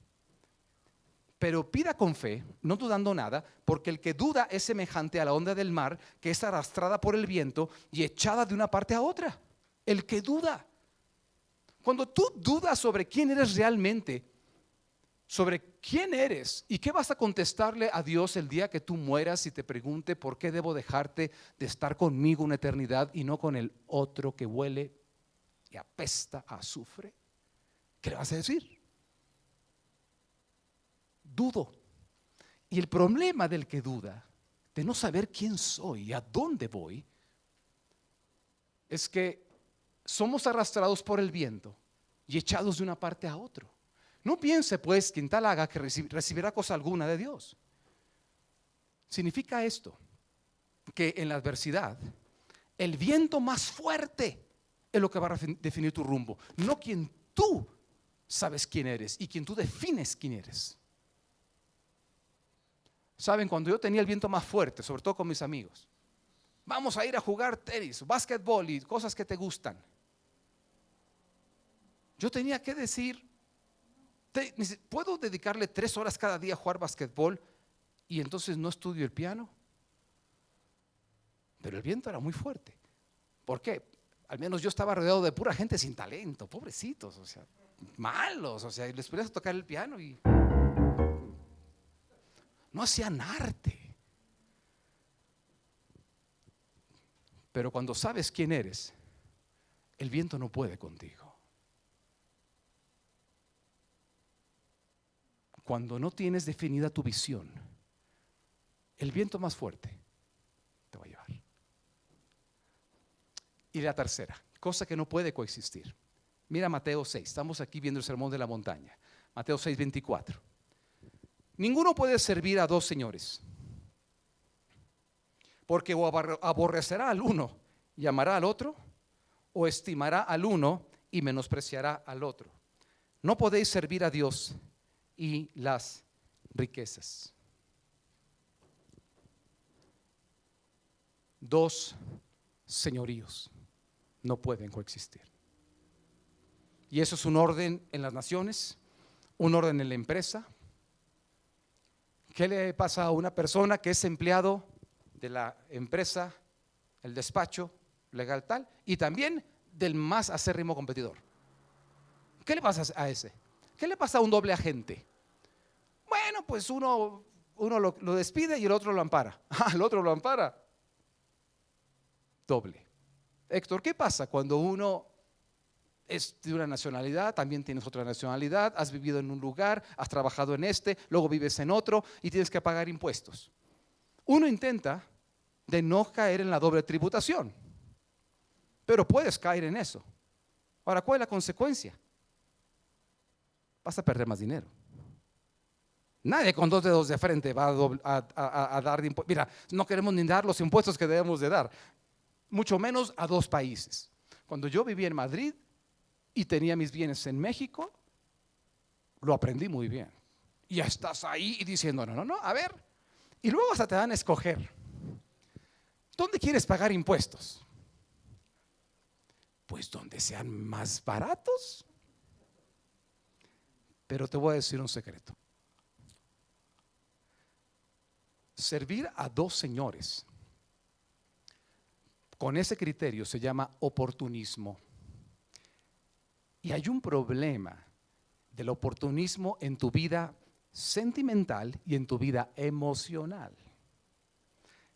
pero pida con fe, no dudando nada, porque el que duda es semejante a la onda del mar, que es arrastrada por el viento y echada de una parte a otra. El que duda. Cuando tú dudas sobre quién eres realmente, sobre quién eres y qué vas a contestarle a Dios el día que tú mueras y te pregunte por qué debo dejarte de estar conmigo una eternidad y no con el otro que huele y apesta a azufre, ¿qué le vas a decir? Dudo. Y el problema del que duda, de no saber quién soy y a dónde voy, es que somos arrastrados por el viento y echados de una parte a otra. No piense pues quien tal haga que recibirá cosa alguna de Dios. Significa esto, que en la adversidad el viento más fuerte es lo que va a definir tu rumbo, no quien tú sabes quién eres y quien tú defines quién eres. Saben, cuando yo tenía el viento más fuerte, sobre todo con mis amigos, vamos a ir a jugar tenis, básquetbol y cosas que te gustan, yo tenía que decir: ¿puedo dedicarle 3 horas cada día a jugar básquetbol y entonces no estudio el piano? Pero el viento era muy fuerte. ¿Por qué? Al menos yo estaba rodeado de pura gente sin talento, pobrecitos, o sea, malos, o sea, les ponías a tocar el piano y no hacían arte. Pero cuando sabes quién eres, el viento no puede contigo. Cuando no tienes definida tu visión, el viento más fuerte te va a llevar. Y la tercera, cosa que no puede coexistir. Mira Mateo 6, estamos aquí viendo el sermón de la montaña. Mateo 6, 24. Ninguno puede servir a 2 señores, porque o aborrecerá al uno y amará al otro, o estimará al uno y menospreciará al otro. No podéis servir a Dios y las riquezas. 2 señoríos no pueden coexistir. Y eso es un orden en las naciones, un orden en la empresa. ¿Qué le pasa a una persona que es empleado de la empresa, el despacho legal tal, y también del más acérrimo competidor? ¿Qué le pasa a ese? ¿Qué le pasa a un doble agente? Bueno, pues uno lo despide y el otro lo ampara. El otro lo ampara. doble. Héctor, ¿qué pasa cuando uno es de una nacionalidad, también tienes otra nacionalidad, has vivido en un lugar, has trabajado en este, luego vives en otro y tienes que pagar impuestos? Uno intenta de no caer en la doble tributación, pero puedes caer en eso. Ahora, ¿cuál es la consecuencia? Vas a perder más dinero. Nadie con dos dedos de frente va a dar impuestos. Mira, no queremos ni dar los impuestos que debemos de dar, mucho menos a dos países. Cuando yo vivía en Madrid y tenía mis bienes en México, lo aprendí muy bien. Y ya estás ahí y diciendo, no, a ver. Y luego hasta te dan a escoger. ¿Dónde quieres pagar impuestos? Pues donde sean más baratos. Pero te voy a decir un secreto. Servir a dos señores con ese criterio se llama oportunismo. Y hay un problema del oportunismo en tu vida sentimental y en tu vida emocional.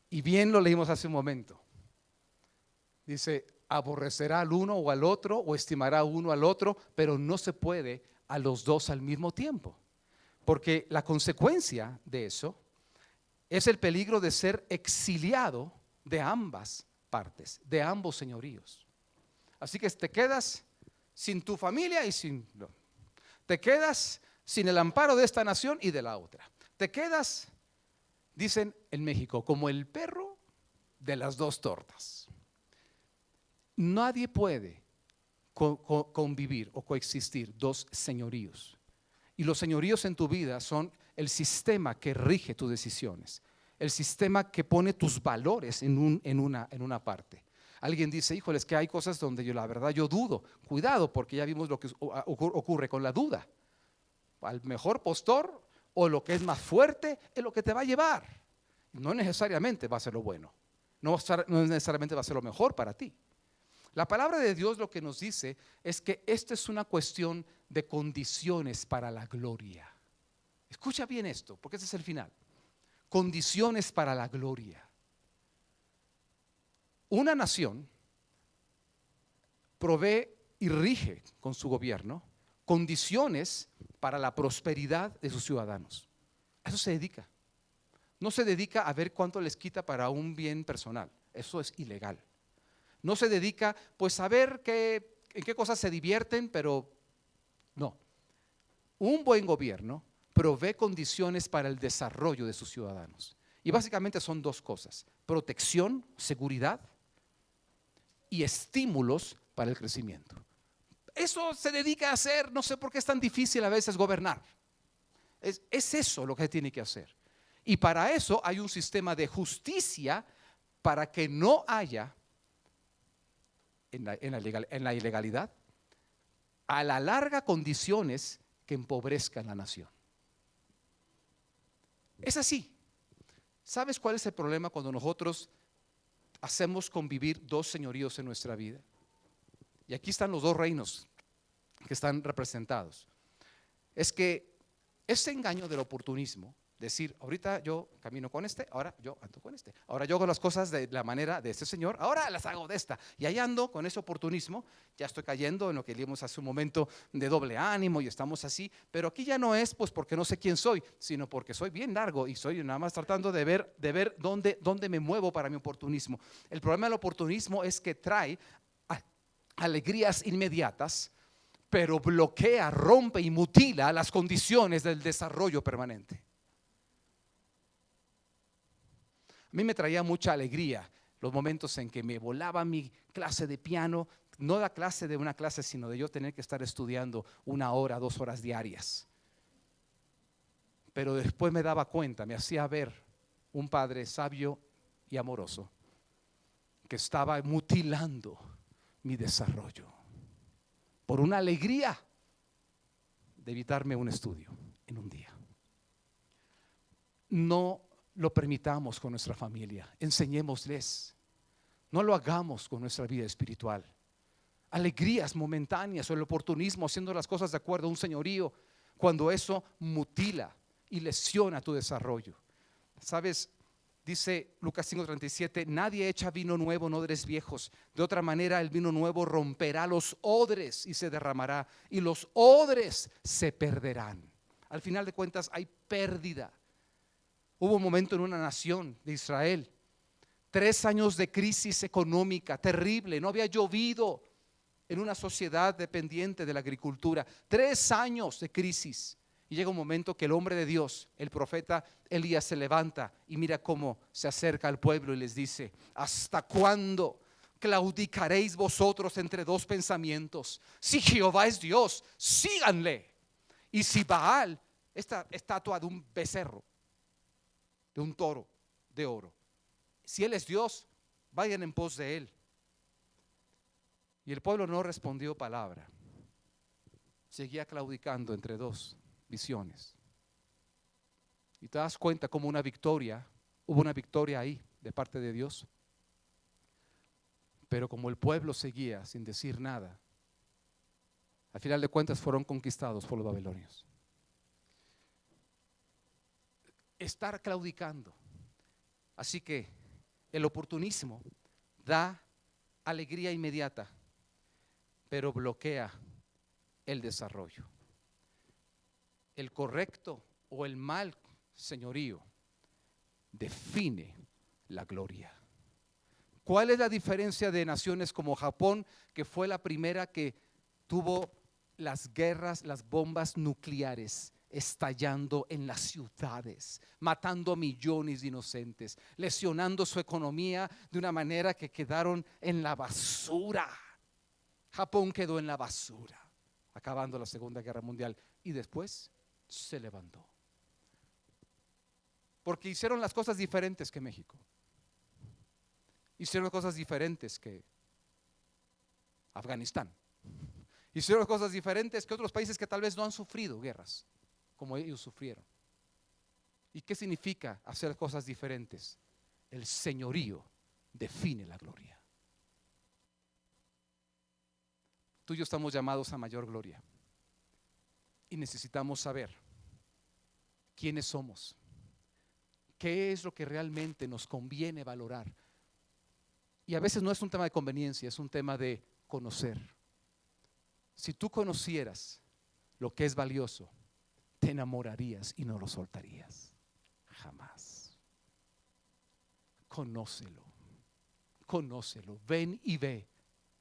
Y bien lo leímos hace un momento. Dice, aborrecerá al uno o al otro, o estimará uno al otro, pero no se puede a los dos al mismo tiempo. Porque la consecuencia de eso es el peligro de ser exiliado de ambas partes, de ambos señoríos. Así que te quedas sin tu familia y te quedas sin el amparo de esta nación y de la otra. Te quedas, dicen en México, como el perro de las dos tortas. Nadie puede convivir o coexistir dos señoríos. Y los señoríos en tu vida son el sistema que rige tus decisiones, el sistema que pone tus valores en una parte. Alguien dice, híjole, es que hay cosas donde la verdad yo dudo. Cuidado, porque ya vimos lo que ocurre con la duda. Al mejor postor o lo que es más fuerte es lo que te va a llevar. No necesariamente va a ser lo bueno. No necesariamente va a ser lo mejor para ti. La palabra de Dios lo que nos dice es que esta es una cuestión de condiciones para la gloria. Escucha bien esto, porque ese es el final. Condiciones para la gloria. Una nación provee y rige con su gobierno condiciones para la prosperidad de sus ciudadanos. A eso se dedica. No se dedica a ver cuánto les quita para un bien personal. Eso es ilegal. No se dedica pues a ver en qué cosas se divierten, pero no. Un buen gobierno provee condiciones para el desarrollo de sus ciudadanos. Y básicamente son dos cosas: protección, seguridad y estímulos para el crecimiento. Eso se dedica a hacer. No sé por qué es tan difícil a veces gobernar. Es eso lo que se tiene que hacer. Y para eso hay un sistema de justicia para que no haya en la ilegalidad, a la larga, condiciones que empobrezcan la nación. Es así. ¿Sabes cuál es el problema cuando nosotros hacemos convivir dos señoríos en nuestra vida? Y aquí están los dos reinos que están representados. Es que ese engaño del oportunismo, decir, ahorita yo camino con este, ahora yo ando con este, ahora yo hago las cosas de la manera de este señor, ahora las hago de esta, y ahí ando con ese oportunismo. Ya estoy cayendo en lo que leímos hace un momento de doble ánimo y estamos así, pero aquí ya no es pues porque no sé quién soy, sino porque soy bien largo y soy nada más tratando de ver dónde me muevo para mi oportunismo. El problema del oportunismo es que trae alegrías inmediatas, pero bloquea, rompe y mutila las condiciones del desarrollo permanente. A mí me traía mucha alegría los momentos en que me volaba mi clase de piano, no la clase de una clase, sino de yo tener que estar estudiando 1 hora, 2 horas diarias. Pero después me daba cuenta, me hacía ver un padre sabio y amoroso que estaba mutilando mi desarrollo por una alegría de evitarme un estudio en un día. No lo permitamos con nuestra familia, enseñémosles. No lo hagamos con nuestra vida espiritual. Alegrías momentáneas o el oportunismo, haciendo las cosas de acuerdo a un señorío, cuando eso mutila y lesiona tu desarrollo. Sabes, Dice Lucas 5:37, nadie echa vino nuevo en odres viejos. De otra manera el vino nuevo romperá los odres y se derramará, y los odres se perderán. Al final de cuentas hay pérdida. Hubo un momento en una nación de Israel, 3 años de crisis económica terrible, no había llovido en una sociedad dependiente de la agricultura. 3 años de crisis. Y llega un momento que el hombre de Dios, el profeta Elías, se levanta y mira cómo se acerca al pueblo y les dice: ¿hasta cuándo claudicaréis vosotros entre dos pensamientos? Si Jehová es Dios, síganle. Y si Baal, esta estatua de un becerro, de un toro de oro, si él es Dios, vayan en pos de él. Y el pueblo no respondió palabra. Seguía claudicando entre dos visiones. Y te das cuenta como hubo una victoria ahí de parte de Dios. Pero como el pueblo seguía sin decir nada, al final de cuentas fueron conquistados por los babilonios. Estar claudicando. Así que el oportunismo da alegría inmediata, pero bloquea el desarrollo. El correcto o el mal señorío define la gloria. ¿Cuál es la diferencia de naciones como Japón, que fue la primera que tuvo las guerras, las bombas nucleares estallando en las ciudades, matando a millones de inocentes, lesionando su economía de una manera que quedaron en la basura? Japón quedó en la basura, acabando la Segunda Guerra Mundial, y después se levantó. Porque hicieron las cosas diferentes que México. Hicieron cosas diferentes que Afganistán. Hicieron cosas diferentes que otros países que tal vez no han sufrido guerras como ellos sufrieron. ¿Y qué significa hacer cosas diferentes? El señorío define la gloria. Tú y yo estamos llamados a mayor gloria. Y necesitamos saber quiénes somos, qué es lo que realmente nos conviene valorar. Y a veces no es un tema de conveniencia, es un tema de conocer. Si tú conocieras lo que es valioso, te enamorarías y no lo soltarías jamás. Conócelo, conócelo, ven y ve.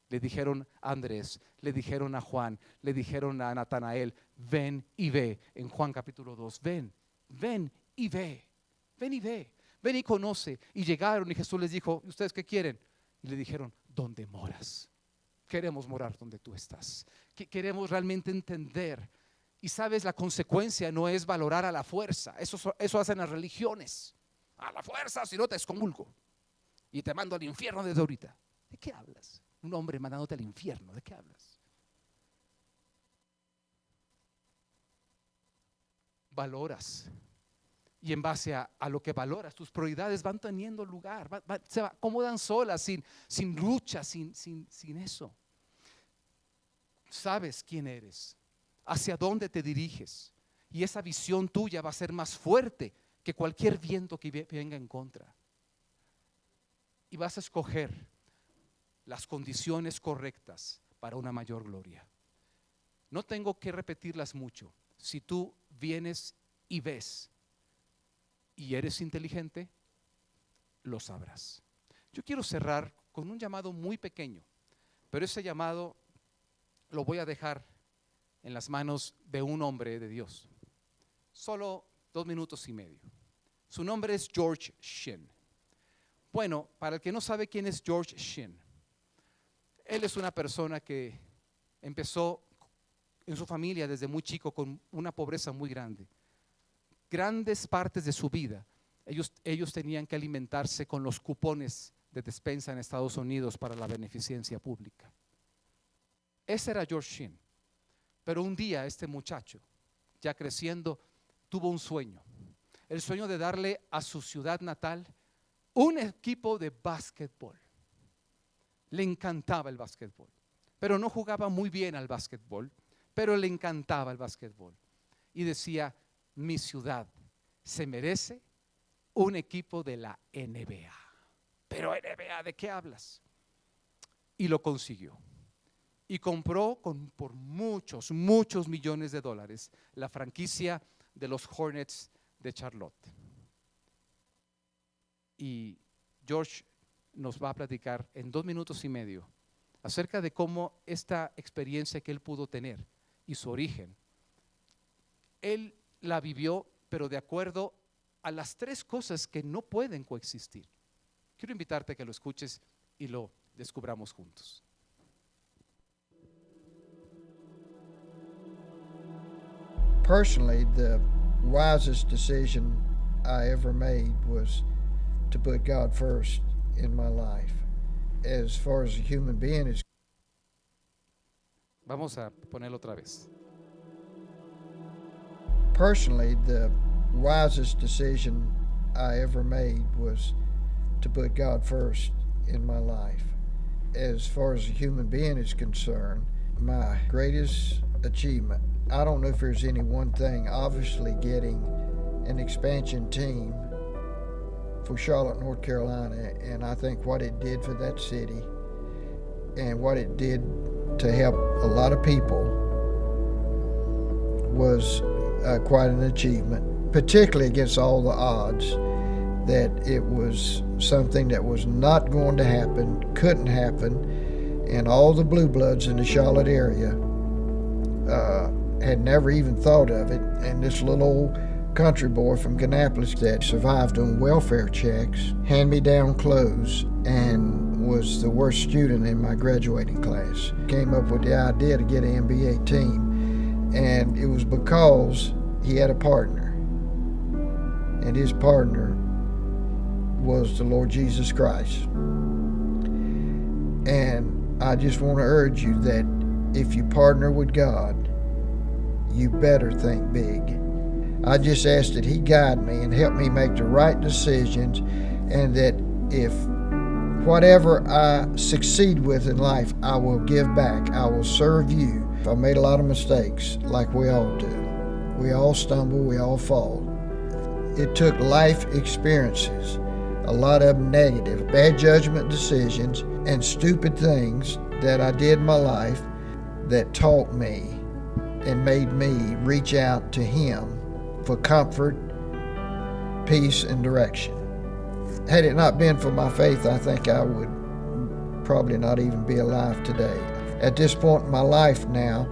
Le dijeron a Andrés, le dijeron a Juan, le dijeron a Natanael: ven y ve. En Juan capítulo 2, ven y ve, ven y ve, ven y conoce. Y llegaron y Jesús les dijo: ¿ustedes qué quieren? Y le dijeron: ¿dónde moras? Queremos morar donde tú estás. Queremos realmente entender. Y sabes, la consecuencia no es valorar a la fuerza. Eso hacen las religiones. A la fuerza, si no te excomulgo y te mando al infierno desde ahorita. ¿De qué hablas? Un hombre mandándote al infierno, ¿de qué hablas? Valoras. Y en base a lo que valoras, tus prioridades van teniendo lugar, se acomodan solas, sin lucha, sin eso. Sabes quién eres, hacia dónde te diriges, y esa visión tuya va a ser más fuerte que cualquier viento que venga en contra. Y vas a escoger las condiciones correctas para una mayor gloria. No tengo que repetirlas mucho. Si tú vienes y ves y eres inteligente, lo sabrás. Yo quiero cerrar con un llamado muy pequeño, pero ese llamado lo voy a dejar en las manos de un hombre de Dios. Solo 2 minutos y medio. Su nombre es George Shinn. Bueno, para el que no sabe quién es George Shinn, él es una persona que empezó en su familia desde muy chico con una pobreza muy grande. Grandes partes de su vida, ellos tenían que alimentarse con los cupones de despensa en Estados Unidos para la beneficencia pública. Ese era George Shinn. Pero un día este muchacho, ya creciendo, tuvo un sueño. El sueño de darle a su ciudad natal un equipo de básquetbol. Le encantaba el básquetbol, pero no jugaba muy bien al básquetbol, pero le encantaba el básquetbol. Y decía: mi ciudad se merece un equipo de la NBA. Pero NBA, ¿de qué hablas? Y lo consiguió. Y compró por muchos, muchos millones de dólares la franquicia de los Hornets de Charlotte. Y George nos va a platicar en 2 minutos y medio acerca de cómo esta experiencia que él pudo tener y su origen, él la vivió, pero de acuerdo a las 3 cosas que no pueden coexistir. Quiero invitarte a que lo escuches y lo descubramos juntos. Personally, the wisest decision I ever made was to put God first in my life. As far as a human being is Vamos a ponerlo otra vez. Personally, the wisest decision I ever made was to put God first in my life. As far as a human being is concerned, my greatest achievement, I don't know if there's any one thing, obviously getting an expansion team for Charlotte, North Carolina, and I think what it did for that city and what it did to help a lot of people was quite an achievement, particularly against all the odds that it was something that was not going to happen, couldn't happen, and all the blue bloods in the Charlotte area had never even thought of it, and this little old country boy from Kannapolis that survived on welfare checks, hand-me-down clothes, and was the worst student in my graduating class. Came up with the idea to get an NBA team, and it was because he had a partner, and his partner was the Lord Jesus Christ. And I just want to urge you that if you partner with God, you better think big. I just ask that He guide me and help me make the right decisions, and that if whatever I succeed with in life, I will give back. I will serve you. I made a lot of mistakes, like we all do. We all stumble, we all fall. It took life experiences, a lot of negative, bad judgment decisions, and stupid things that I did in my life that taught me and made me reach out to Him for comfort, peace, and direction. Had it not been for my faith, I think I would probably not even be alive today. At this point in my life now,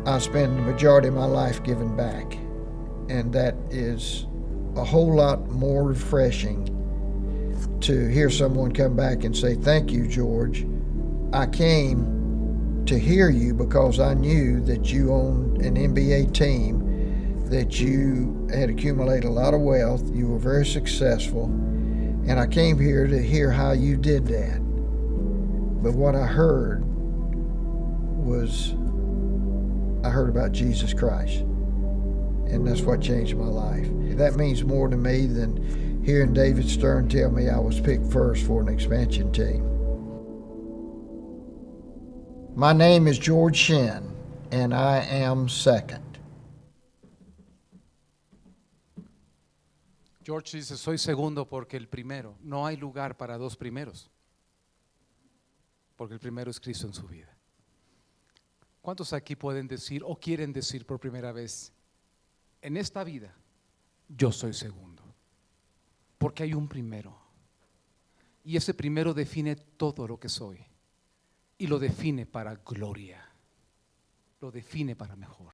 I spend the majority of my life giving back. And that is a whole lot more refreshing to hear someone come back and say, "Thank you, George. I came to hear you because I knew that you owned an NBA team, that you had accumulated a lot of wealth, you were very successful, and I came here to hear how you did that." But what I heard was, I heard about Jesus Christ, and that's what changed my life. That means more to me than hearing David Stern tell me I was picked first for an expansion team. My name is George Shin, and I am second. George dice, soy segundo porque el primero. No hay lugar para 2 primeros, porque el primero es Cristo en su vida. ¿Cuántos aquí pueden decir o quieren decir por primera vez, en esta vida, yo soy segundo? Porque hay un primero. Y ese primero define todo lo que soy. Y lo define para gloria. Lo define para mejor.